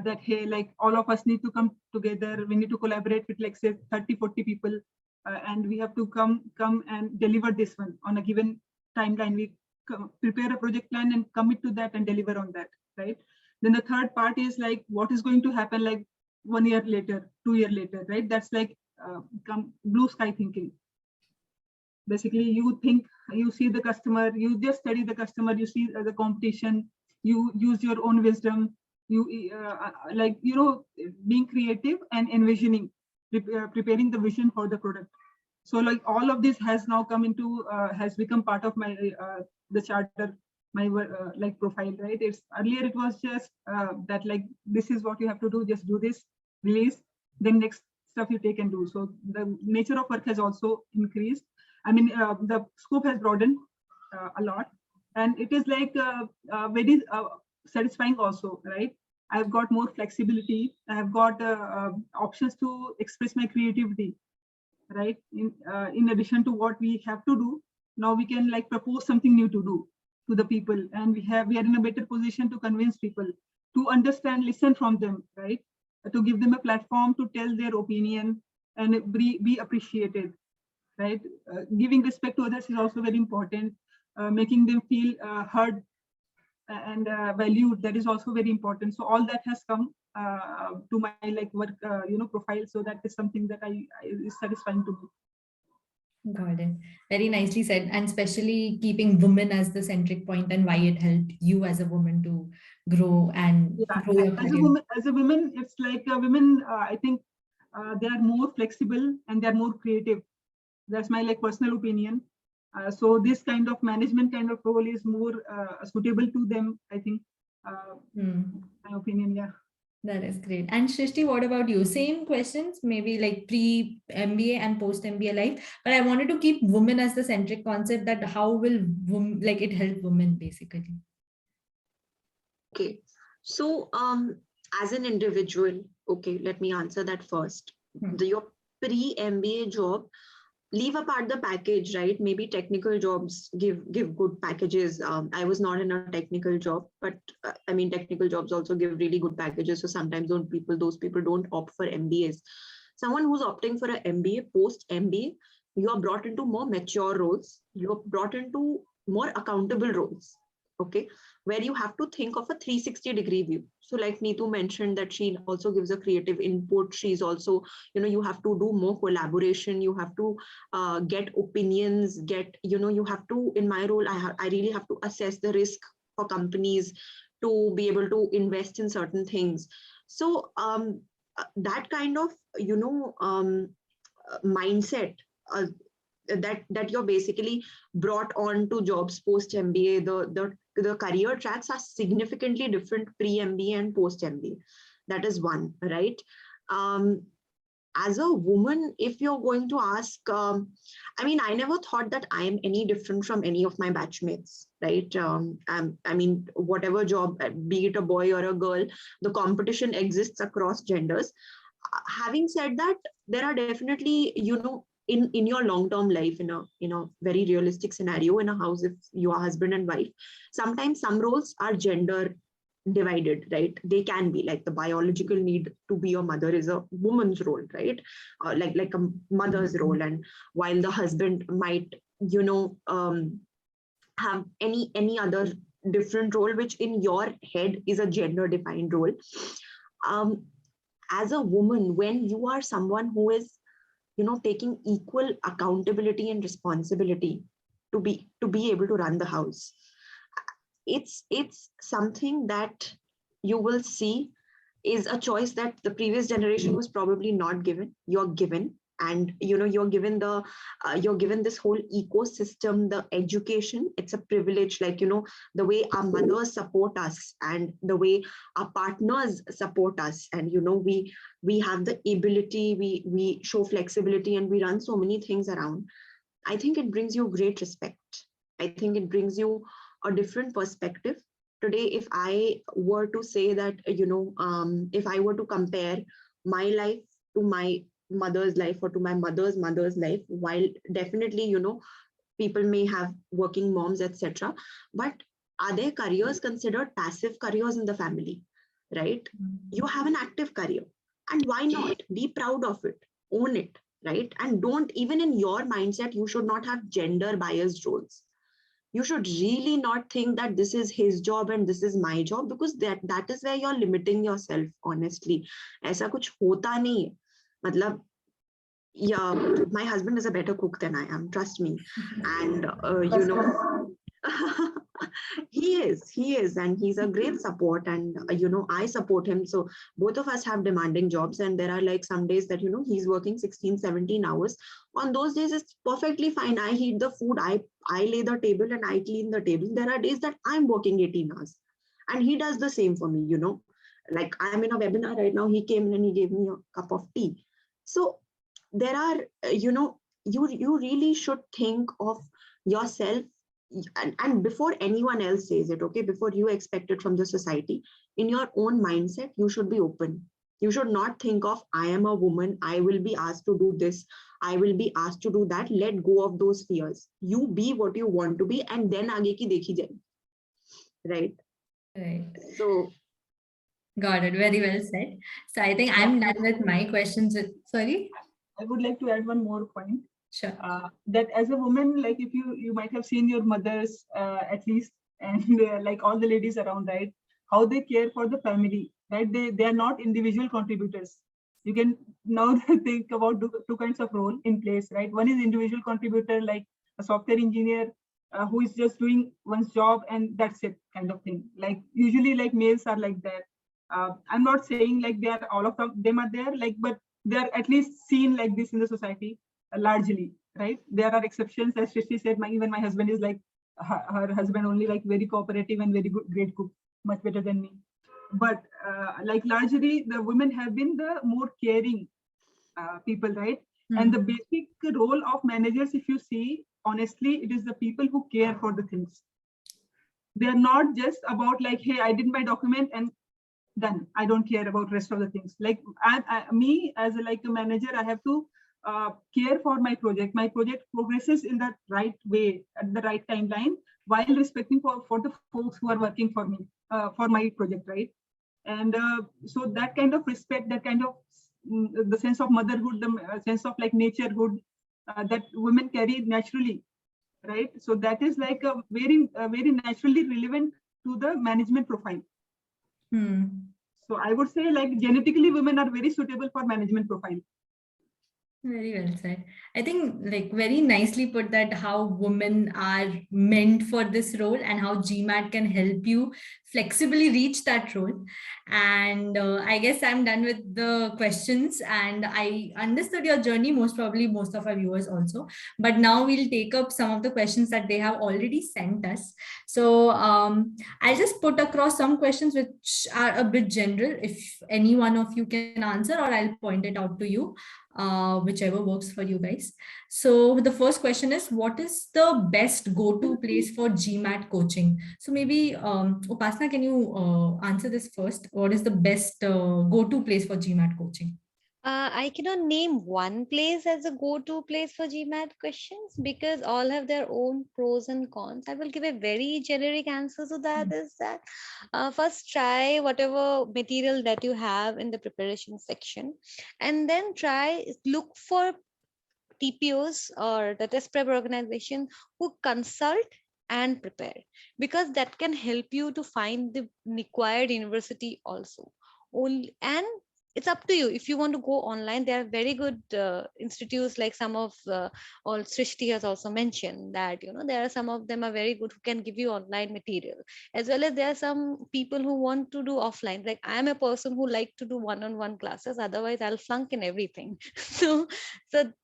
that, hey, like all of us need to come together. We need to collaborate with like say 30-40 people. And we have to come and deliver this one on a given timeline. We prepare a project plan and commit to that and deliver on that, right? Then the third part is like what is going to happen like 1 year later, 2 years later, right? That's like blue sky thinking. Basically, you think, you see the customer, you just study the customer, you see the competition, you use your own wisdom, you being creative and envisioning, preparing the vision for the product. So like all of this has now come into has become part of my the charter, my like profile, right? It's earlier it was just that like this is what you have to do, just do this, release, then next stuff you take and do. So the nature of work has also increased. I mean, the scope has broadened a lot, and it is like very satisfying also, right? I've got more flexibility. I've got options to express my creativity, right? In addition to what we have to do, now we can like propose something new to do to the people, and we are in a better position to convince people to understand, listen from them, right? To give them a platform to tell their opinion and be appreciated, right? Giving respect to others is also very important. Making them feel heard and valued, that is also very important. So all that has come to my like work profile. So that is something that is satisfying to me. Got it. Very nicely said. And especially keeping women as the centric point and why it helped you as a woman to grow and grow your career. As a woman, it's like women, I think they are more flexible and they are more creative. That's my like personal opinion. So this kind of management kind of role is more suitable to them, I think. My opinion, yeah. That is great. And Srishti, what about you? Same questions, maybe like pre-MBA and post-MBA life, but I wanted to keep women as the centric concept, that how will it help women basically? Okay, so as an individual, okay, let me answer that first. Your pre-MBA job, leave apart the package, right? Maybe technical jobs give good packages. I was not in a technical job, but I mean, technical jobs also give really good packages. So sometimes those people don't opt for MBAs. Someone who's opting for an MBA, post-MBA, you are brought into more mature roles. You are brought into more accountable roles, okay, where you have to think of a 360-degree view. So like Neetu mentioned that she also gives a creative input. She's also, you have to do more collaboration. You have to get opinions, you have to, in my role, I really have to assess the risk for companies to be able to invest in certain things. So that kind of, mindset that you're basically brought on to jobs post MBA, the career tracks are significantly different pre-MBA and post-MBA. That is one, right? as a woman, if you're going to ask, I mean, I never thought that I am any different from any of my batchmates, right? I mean, whatever job, be it a boy or a girl, the competition exists across genders. Having said that, there are definitely, in your long-term life, in a very realistic scenario in a house, if you are husband and wife, sometimes some roles are gender divided, right? They can be like the biological need to be a mother is a woman's role, right? Like a mother's role, and while the husband might, have any other different role, which in your head is a gender defined role. um, as a woman, when you are someone who is, taking equal accountability and responsibility to be able to run the house, it's something that you will see is a choice that the previous generation was probably not given. You're given, and you're given this whole ecosystem, the education. It's a privilege, like, the way our mothers support us and the way our partners support us, and we have the ability, we show flexibility, and we run so many things around. I think it brings you great respect. I think it brings you a different perspective. Today, if I were to say that, if I were to compare my life to my mother's life, or to my mother's life, while definitely, people may have working moms, etc., but are their careers considered passive careers in the family, right? You have an active career, and why not be proud of it, own it, right? And don't, even in your mindset, you should not have gender biased roles. You should really not think that this is his job and this is my job, because that is where you're limiting yourself, honestly. ऐसा कुछ होता नहीं है. मतलब, yeah, my husband is a better cook than I am, trust me. And he is, and he's a great support, and I support him. So both of us have demanding jobs, and there are like some days that, he's working 16-17 hours. On those days, it's perfectly fine. I heat the food, I lay the table, and I clean the table. There are days that I'm working 18 hours, and he does the same for me. Like, I'm in a webinar right now, he came in and he gave me a cup of tea. So there are, you really should think of yourself, and before anyone else says it, okay, before you expect it from the society, in your own mindset, you should be open. You should not think of, I am a woman, I will be asked to do this, I will be asked to do that. Let go of those fears. You be what you want to be, and then aage ki dekhi jaye. Right? So Got it. Very well said. So I think I'm done with my questions. Sorry? I would like to add one more point. Sure. That as a woman, like, if you might have seen your mothers, at least, and like all the ladies around, right, how they care for the family, right? They are not individual contributors. You can now think about two kinds of role in place, right? One is individual contributor, like a software engineer who is just doing one's job and that's it, kind of thing. Like, usually, like, males are like that. I'm not saying like they are all of them are there, like, but they're at least seen like this in the society, largely, right? There are exceptions, as Srishti said. Even my husband is like, her husband only like very cooperative and very good, great cook, much better than me. But like, largely the women have been the more caring people, right? And the basic role of managers, if you see, honestly, it is the people who care for the things. They are not just about like, hey, I did my document and done, I don't care about rest of the things. Like, me as a manager, I have to care for my project. My project progresses in the right way, at the right timeline, while respecting for the folks who are working for me, for my project, right? And so that kind of respect, that kind of the sense of motherhood, the sense of like naturehood that women carry naturally, right? So that is like a very naturally relevant to the management profile. So I would say, like, genetically women are very suitable for management profile. Very well said. I think, like, very nicely put that how women are meant for this role and how GMAT can help you flexibly reach that role. And I guess I'm done with the questions, and I understood your journey, most probably most of our viewers also. But now we'll take up some of the questions that they have already sent us. So I'll just put across some questions which are a bit general. If any one of you can answer, or I'll point it out to you. whichever works for you guys. So the first question is, what is the best go-to place for GMAT coaching? So maybe Upasana, can you answer this first? What is the best go-to place for GMAT coaching? I cannot name one place as a go-to place for GMAT questions because all have their own pros and cons. I will give a very generic answer to that is that first try whatever material that you have in the preparation section and then look for TPOs or the test prep organization who consult and prepare because that can help you to find the required university also. Only and it's up to you if you want to go online. There are very good institutes like some of all Srishti has also mentioned that there are some of them are very good who can give you online material as well as there are some people who want to do offline. Like I am a person who like to do one-on-one classes. Otherwise, I'll flunk in everything. So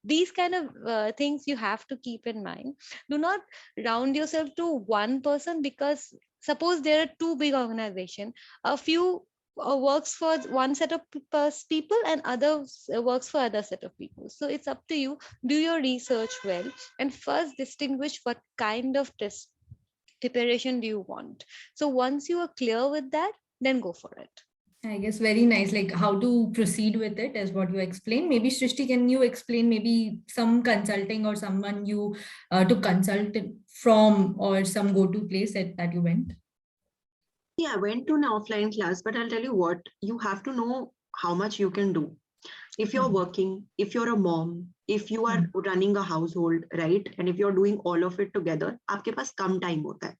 these kind of things you have to keep in mind. Do not round yourself to one person because suppose there are two big organizations, a few works for one set of people and others works for other set of people. So it's up to you. Do your research well and first distinguish what kind of test preparation do you want. So once you are clear with that, then go for it. I guess very nice, like how to proceed with it is what you explained. Maybe Srishti, can you explain maybe some consulting or someone you to consult from or some go-to place that you went? Yeah, I went to an offline class, but I'll tell you what, you have to know how much you can do. If you're working, if you're a mom, if you are running a household, right? And if you're doing all of it together, आपके पास कम time होता है.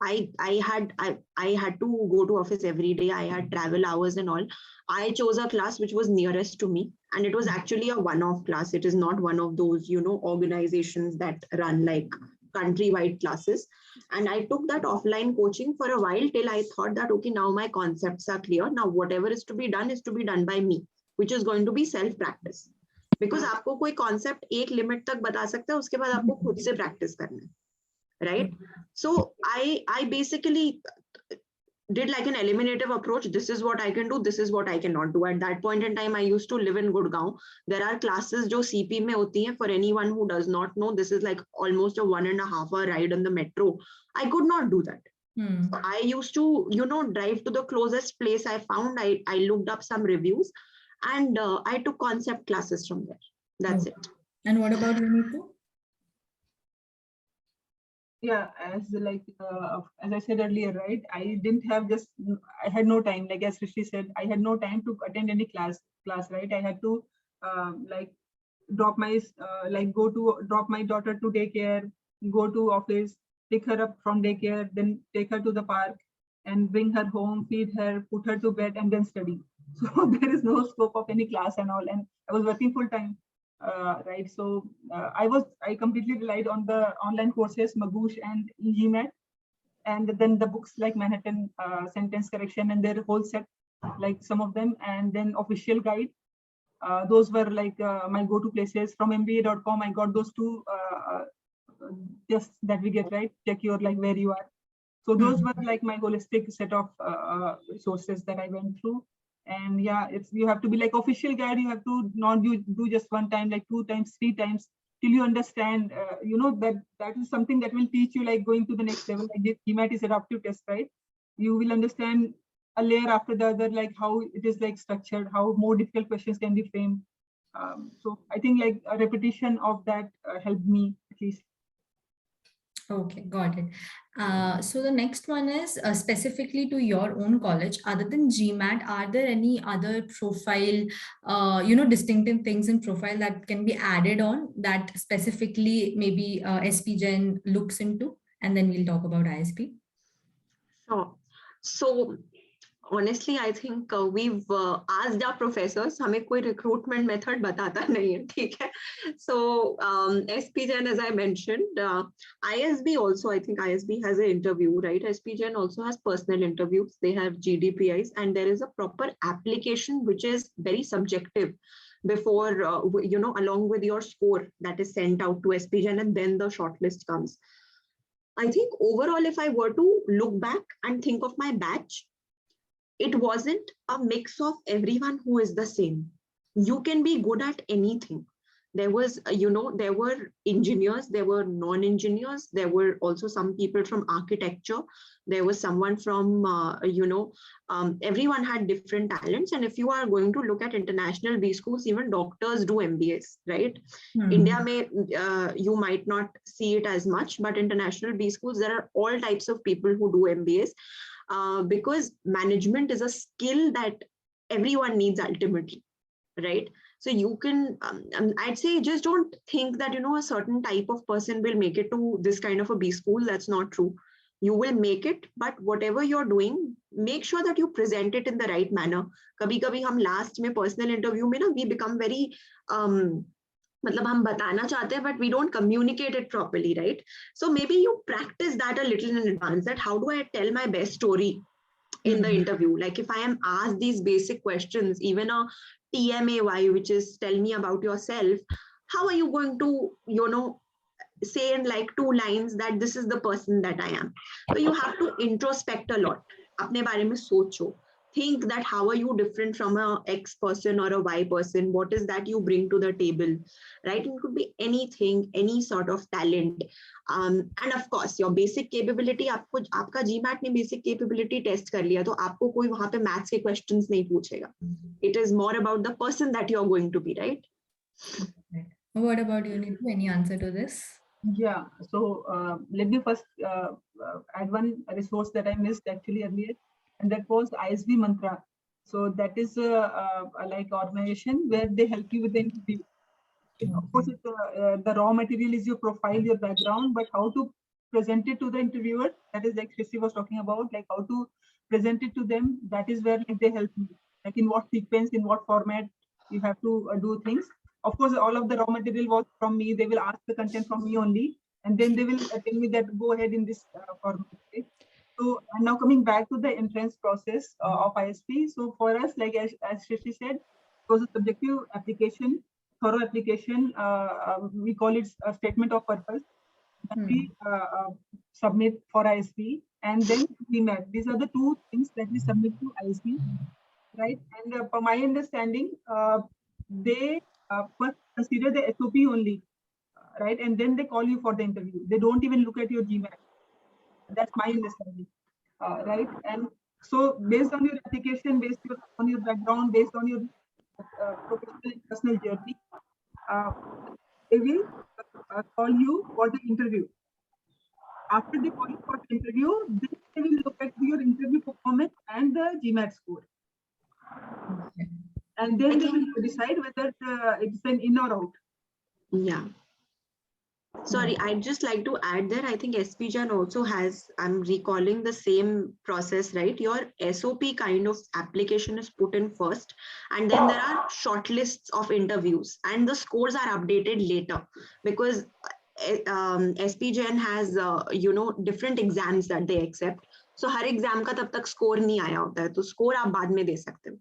I had to go to office every day. I had travel hours and all. I chose a class which was nearest to me, and it was actually a one-off class. It is not one of those, organizations that run like countrywide classes. And I took that offline coaching for a while till I thought that, okay, now my concepts are clear. Now whatever is to be done by me, which is going to be self-practice. Because आपको कोई concept एक limit तक बता सकता है, उसके बाद आपको खुद से practice करना है. Right? So I basically did like an eliminative approach. This is what I can do. This is what I cannot do. At that point in time, I used to live in Gurgaon. There are classes जो CP में होती हैं. For anyone who does not know, this is like almost a 1.5 hour ride on the metro. I could not do that. So I used to, drive to the closest place I found. I looked up some reviews and I took concept classes from there. That's it. And what about you, Neetu? Yeah, as I said earlier, right? I had no time. Like as Srishti said, I had no time to attend any class, right? I had to drop my daughter to daycare, go to office, pick her up from daycare, then take her to the park, and bring her home, feed her, put her to bed, and then study. So there is no scope of any class and all. And I was working full time. Right, so I completely relied on the online courses, Magoosh and GMAT, and then the books like Manhattan Sentence Correction and their whole set, like some of them, and then official guide. Those were like my go-to places. From MBA.com, I got those two tests that we get, right? Check your like where you are. So those were like my holistic set of sources that I went through. And yeah, you have to be like official guide. You have to not do just one time, like 2 times, 3 times, till you understand. That is something that will teach you like going to the next level. Like GMAT is adaptive test, right? You will understand a layer after the other, like how it is like structured, how more difficult questions can be framed. So I think like a repetition of that helped me at least. Okay, got it. So the next one is specifically to your own college. Other than GMAT, are there any other profile, distinctive things in profile that can be added on that specifically maybe SP Jain looks into? And then we'll talk about ISP. Sure. So honestly, I think we've asked our professors, हमें कोई recruitment method बताता नहीं है, ठीक है? So SP Jain, as I mentioned, ISB also, I think ISB has an interview, right? SP Jain also has personal interviews. They have GDPIs, and there is a proper application which is very subjective before, along with your score that is sent out to SP Jain, and then the shortlist comes. I think overall, if I were to look back and think of my batch, it wasn't a mix of everyone who is the same. You can be good at anything. There was, there were engineers, there were non-engineers, there were also some people from architecture, there was someone from, everyone had different talents. And if you are going to look at international B schools, even doctors do MBAs, right? India may, you might not see it as much, but international B schools, there are all types of people who do MBAs, because management is a skill that everyone needs ultimately, right? So you can, I'd say, just don't think that, a certain type of person will make it to this kind of a B school. That's not true. You will make it, but whatever you're doing, make sure that you present it in the right manner. Kabhi hum last mein personal interview mein na, we become very, मतलब हम बताना चाहते हैं, but we don't communicate it properly, right? So maybe you practice that a little in advance, that how do I tell my best story in the interview? Like if I am asked these basic questions, even a TMAY, which is tell me about yourself, how are you going to, say in like 2 lines that this is the person that I am? So you have to introspect a lot. Apne bare mein socho. Think that how are you different from a X person or a Y person? What is that you bring to the table, right? It could be anything, any sort of talent. And of course, your basic capability, आपका GMAT ने basic capability test कर लिया, तो आपको कोई वहाँ पे maths के questions नहीं पूछेगा. It is more about the person that you're going to be, right? What about you, Neetu? Any answer to this? Yeah, so let me first add one resource that I missed actually earlier, and that was ISB Mantra. So that is like organization where they help you with the interview. Of course, the raw material is your profile, your background, but how to present it to the interviewer, that is like Srishti was talking about, like how to present it to them, that is where like, they help you. Like in what sequence, in what format you have to do things. Of course, all of the raw material was from me. They will ask the content from me only, and then they will tell me that go ahead in this format. Okay? So, and now coming back to the entrance process of ISP. So for us, like as Srishti said, it was a subjective application, thorough application. We call it a statement of purpose that we submit for ISP, and then GMAT. These are the 2 things that we submit to ISP, right? And for my understanding, they first consider the SOP only, right? And then they call you for the interview. They don't even look at your GMAT. That's my understanding, right? And so based on your application, based on your background, based on your professional and personal journey, they will call you for the interview. After they call you for the interview, then they will look at your interview performance and the GMAT score. Okay. And then they will decide whether it's an in or out. Yeah. Sorry, I'd just like to add there, I think SP Jain also has, I'm recalling the same process, right? Your SOP kind of application is put in first, and then there are short lists of interviews, and the scores are updated later, because SP Jain has, different exams that they accept. So her exam का तब तक score नहीं आया होता है, तो score आप बाद में दे सकते हो.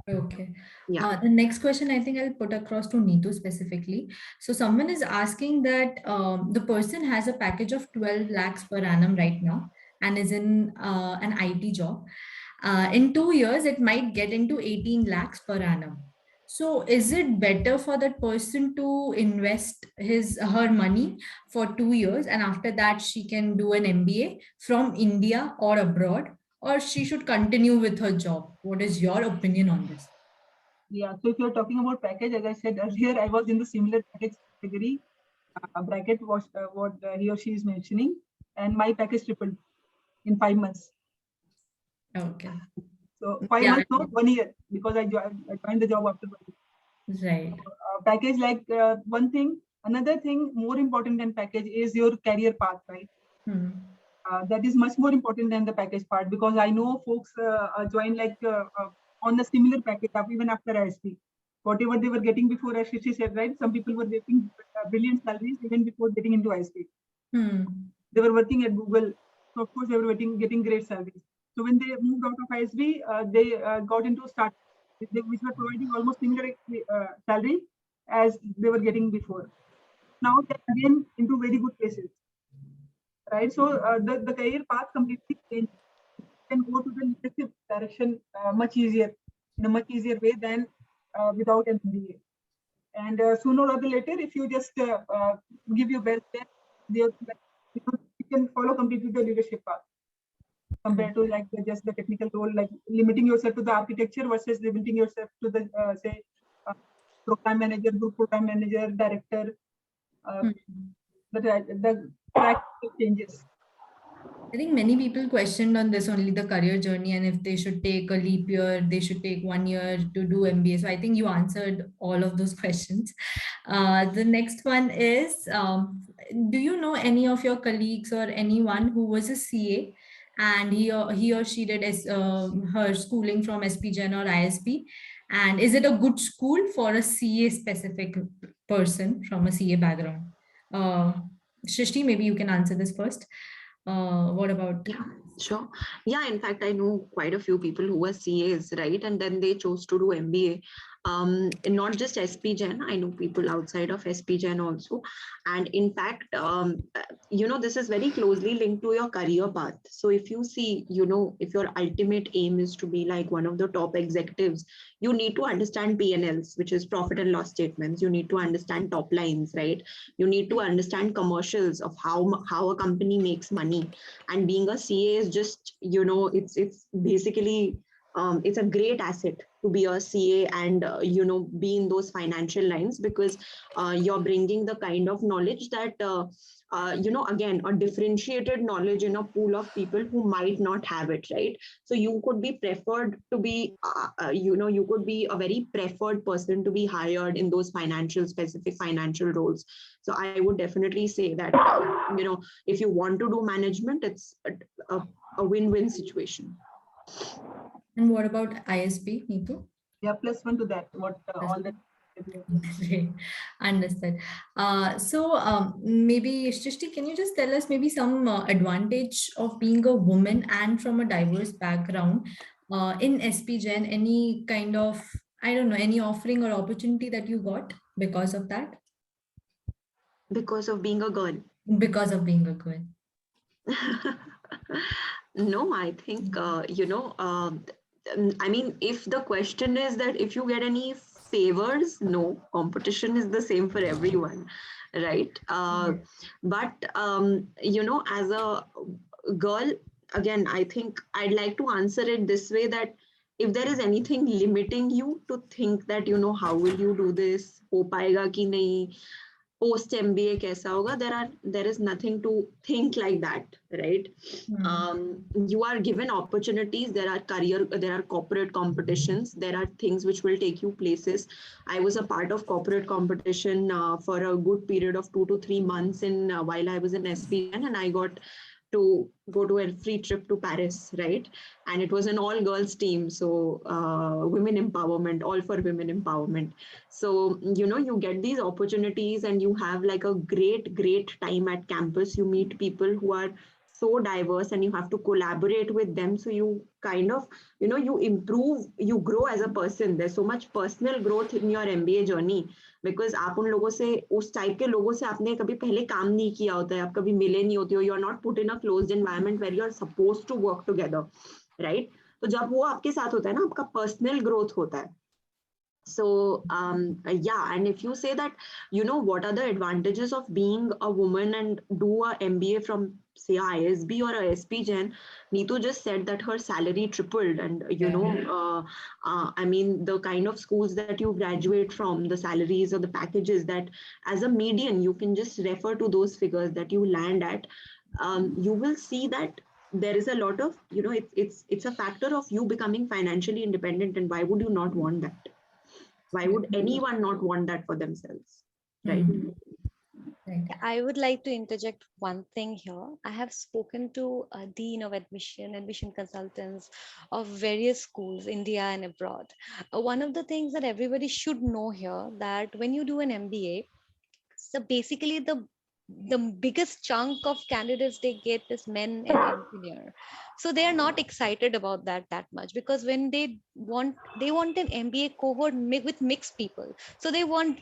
Okay. Yeah. The next question I think I'll put across to Neetu specifically. So someone is asking that the person has a package of 12 lakhs per annum right now and is in an IT job. In 2 years, it might get into 18 lakhs per annum. So is it better for that person to invest her money for 2 years, and after that she can do an MBA from India or abroad, or she should continue with her job? What is your opinion on this? Yeah, so if you're talking about package, as I said earlier, I was in the similar package category. Bracket was what he or she is mentioning, and my package tripled in 5 months. Okay. So 5 months, not 1 year, because I joined the job after 1 year. Right. Package, like one thing. Another thing more important than package is your career path, right? That is much more important than the package part, because I know folks join like on the similar package even after ISP. Whatever they were getting before, as Srishti said, right? Some people were getting brilliant salaries even before getting into ISP. They were working at Google, so of course they were getting great salaries. So when they moved out of ISB, they got into start, which were providing almost similar salary as they were getting before. Now they're again into very good places. Right, so the career path completely changed. You can go to the leadership direction much easier, in a much easier way than without an MBA. And sooner or later, if you just give your best, then you can follow completely the leadership path compared to like just the technical role, like limiting yourself to the architecture versus limiting yourself to the say program manager, group program manager, director. The track changes. I think many people questioned on this only the career journey and if they should take a leap year, they should take 1 year to do MBA. So I think you answered all of those questions. The next one is, do you know any of your colleagues or anyone who was a CA and he or she did her schooling from SP Jain or ISB? And is it a good school for a CA specific person from a CA background? Srishti, maybe you can answer this first. What about? Yeah, sure. Yeah, in fact, I know quite a few people who were CAs, right? And then they chose to do MBA. And not just SP Jain, I know people outside of SP Jain also. And in fact, this is very closely linked to your career path. So if you see, if your ultimate aim is to be like one of the top executives, you need to understand P&Ls, which is profit and loss statements. You need to understand top lines, right? You need to understand commercials of how a company makes money. And being a CA is just, it's basically, it's a great asset to be a CA and, be in those financial lines because you're bringing the kind of knowledge that, again, a differentiated knowledge in a pool of people who might not have it, right? So you could be preferred to be, you could be a very preferred person to be hired in those specific financial roles. So I would definitely say that, if you want to do management, it's a win-win situation. And what about ISB, Neetu? Yeah, +1 to that. What all that. Great. Understood. Maybe Srishti, can you just tell us maybe some advantage of being a woman and from a diverse background in SP Jain? Any kind of, I don't know, any offering or opportunity that you got because of that? Because of being a girl. Because of being a girl. No, I think, I mean, if the question is that if you get any favors, no, competition is the same for everyone, right? But, as a girl, again, I think I'd like to answer it this way that if there is anything limiting you to think that, how will you do this? Ho paega ki nahi? Post MBA kaisa hoga? There is nothing to think like that, right? You are given opportunities. There are corporate competitions. There are things which will take you places. I was a part of corporate competition for a good period of 2 to 3 months while I was in SP and I got to go to a free trip to Paris, right? And it was an all-girls team. So women empowerment, all for women empowerment. So, you get these opportunities and you have like a great, great time at campus. You meet people who are so diverse and you have to collaborate with them. So you kind of, you improve, you grow as a person. There's so much personal growth in your MBA journey because आप उन लोगों से उस type के लोगों से आपने कभी पहले काम नहीं किया होता है, आप कभी मिले नहीं होते हो, you are not put in a closed environment where you are supposed to work together, right? तो जब वो आपके साथ होता है ना, आपका personal growth होता है. So, yeah, and if you say that, what are the advantages of being a woman and do a MBA from, say, ISB or a SP Jain, Neetu just said that her salary tripled. And, I mean, the kind of schools that you graduate from, the salaries or the packages that as a median, you can just refer to those figures that you land at. You will see that there is a lot of, it's a factor of you becoming financially independent. And why would you not want that? Why would anyone not want that for themselves, right? Right. I would like to interject one thing here. I have spoken to a dean of admission consultants of various schools, India and abroad. One of the things that everybody should know here that when you do an MBA, so basically the the biggest chunk of candidates they get is men and engineer. So they are not excited about that much, because when they want an MBA cohort with mixed people. So they want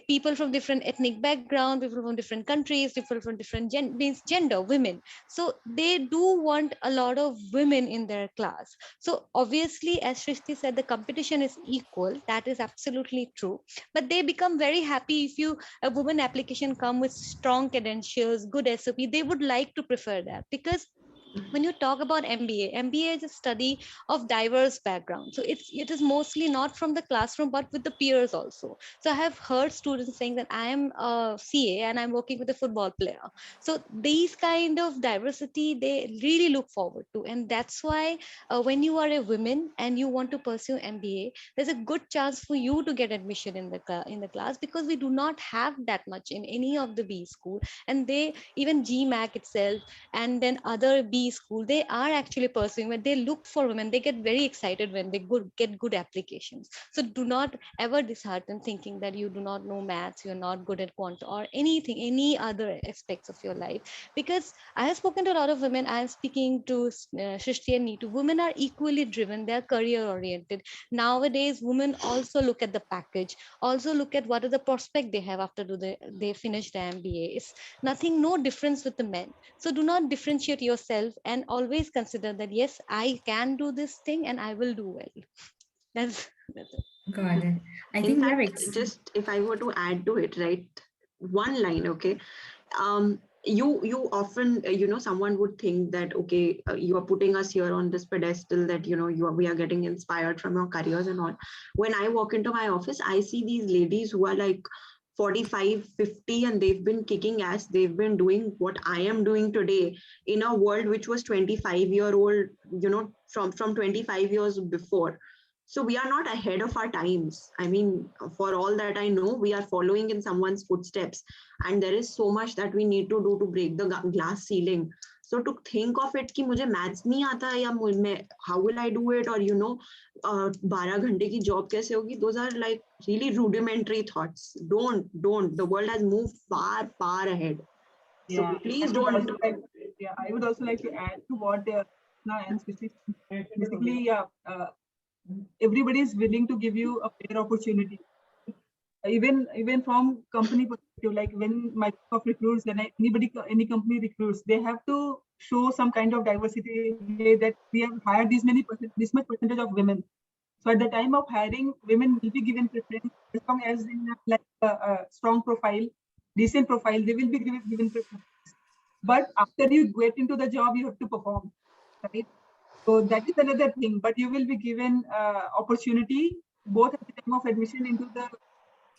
people from different ethnic background, people from different countries, people from different means gender, women. So they do want a lot of women in their class. So obviously, as Srishti said, the competition is equal. That is absolutely true. But they become very happy if a woman application come with strong credentials, good SOP. They would like to prefer that, because when you talk about MBA is a study of diverse background. So it is mostly not from the classroom, but with the peers also. So I have heard students saying that I am a CA and I'm working with a football player. So these kind of diversity they really look forward to, and that's why when you are a woman and you want to pursue MBA, there's a good chance for you to get admission in the class, because we do not have that much in any of the B school, and they even GMAC itself and then other B school, they are actually pursuing, when they look for women, they get very excited when they get good applications. So do not ever dishearten thinking that you do not know maths, you're not good at quant or anything, any other aspects of your life. Because I have spoken to a lot of women, I am speaking to Srishti and Neetu, women are equally driven, they're career oriented. Nowadays, women also look at the package, also look at what are the prospect they have after they finish the MBA. It's nothing, no difference with the men. So do not differentiate yourself, and always consider that yes, I can do this thing and I will do well. That's it. Got it. I In think we have fact, just if I were to add to it, right, one line, okay, you often someone would think that, okay, you are putting us here on this pedestal that we are getting inspired from your careers and all. When I walk into my office, I see these ladies who are like 45, 50, and they've been kicking ass. They've been doing what I am doing today in a world which was 25-year-old, from 25 years before. So we are not ahead of our times. I mean, for all that I know, we are following in someone's footsteps, and there is so much that we need to do to break the glass ceiling. So to think of it कि मुझे maths नहीं आता है, या मैं how will I do it, or 12 घंटे की job कैसे होगी, those are like really rudimentary thoughts. Don't. The world has moved far ahead. So please don't. I would also like to add to what and basically, everybody is willing to give you a fair opportunity. Even from company perspective, like when Microsoft recruits and any company recruits, they have to show some kind of diversity that we have hired this much percentage of women. So at the time of hiring, women will be given preference as long as they have like a strong profile, decent profile. They will be given preference. But after you get into the job, you have to perform, right? So that is another thing. But you will be given opportunity both at the time of admission into the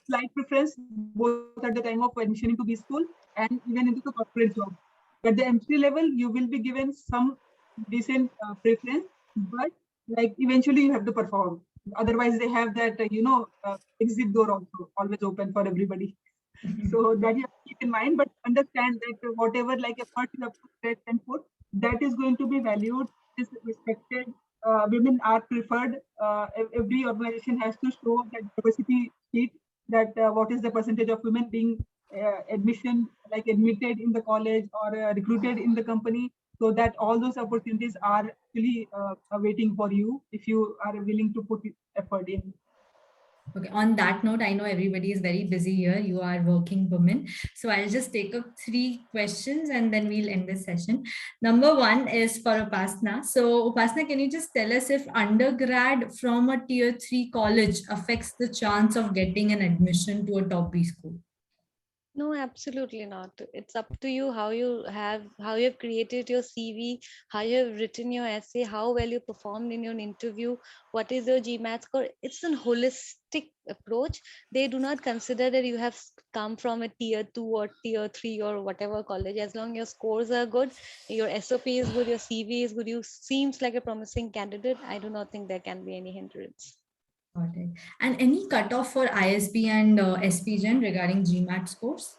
slight preference, both at the time of admission into B school and even into the corporate job. At the entry level, you will be given some decent preference, but like eventually you have to perform. Otherwise, they have that exit door also always open for everybody. So that you have to keep in mind, but understand that whatever like effort you have put, that is going to be valued, is respected. Women are preferred. Every organization has to show that diversity sheet, that what is the percentage of women being admitted in the college or recruited in the company, so that all those opportunities are actually waiting for you if you are willing to put effort in. Okay, on that note, I know everybody is very busy here. You are working women. So I'll just take up 3 questions and then we'll end this session. Number 1 is for Upasana. So Upasana, can you just tell us if undergrad from a tier 3 college affects the chance of getting an admission to a top B school? No, absolutely not. It's up to you how you have created your CV, how you have written your essay, how well you performed in your interview, what is your GMAT score. It's a holistic approach. They do not consider that you have come from a tier 2 or tier 3 or whatever college. As long as your scores are good, your SOP is good, your CV is good, you seems like a promising candidate, I do not think there can be any hindrance. Got it. And any cutoff for ISB and SP Jain regarding GMAT scores?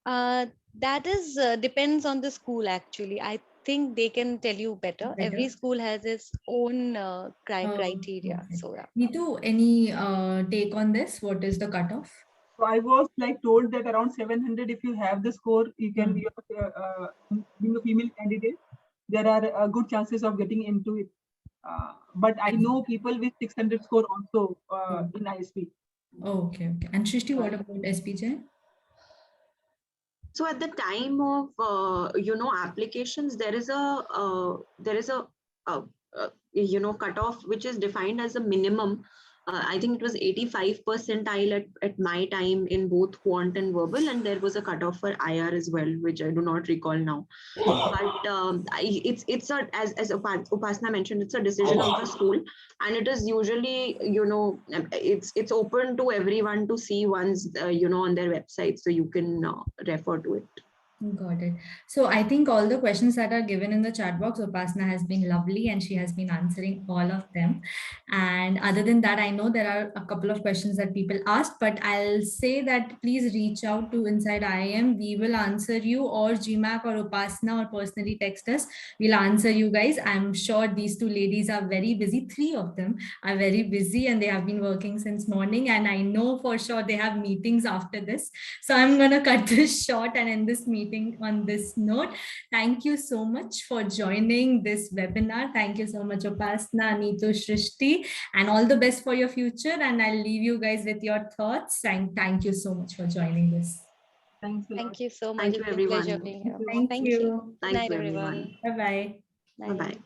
That is depends on the school actually. I think they can tell you better. Every school has its own criteria. Okay. So yeah. Neetu, any take on this? What is the cutoff? So I was like told that around 700, if you have the score, you can be being a female candidate. There are good chances of getting into it. But I know people with 600 score also in ISP. Okay, okay. And Srishti, what about SP Jain? So at the time of applications, there is a cutoff which is defined as a minimum. I think it was 85 percentile at my time in both quant and verbal, and there was a cutoff for IR as well, which I do not recall now. But it's a, as Upasana mentioned, it's a decision of the school, and it is usually it's open to everyone to see once on their website, so you can refer to it. Got it. So I think all the questions that are given in the chat box, Upasana has been lovely and she has been answering all of them. And other than that, I know there are a couple of questions that people asked, but I'll say that please reach out to Inside IIM. We will answer you, or GMAC or Upasana, or personally text us. We'll answer you guys. I'm sure these two ladies are very busy. 3 of them are very busy and they have been working since morning. And I know for sure they have meetings after this. So I'm going to cut this short and end this meeting on this note. Thank you so much for joining this webinar. Thank you so much, Upasana, Neetu, Srishti, and all the best for your future. And I'll leave you guys with your thoughts. And thank you so much for joining this. Thanks a lot. Thank you so much. Thank you, It's been a pleasure everyone. being here. Thank you. Good Thank night, you, everyone. everyone. Bye-bye. Bye-bye.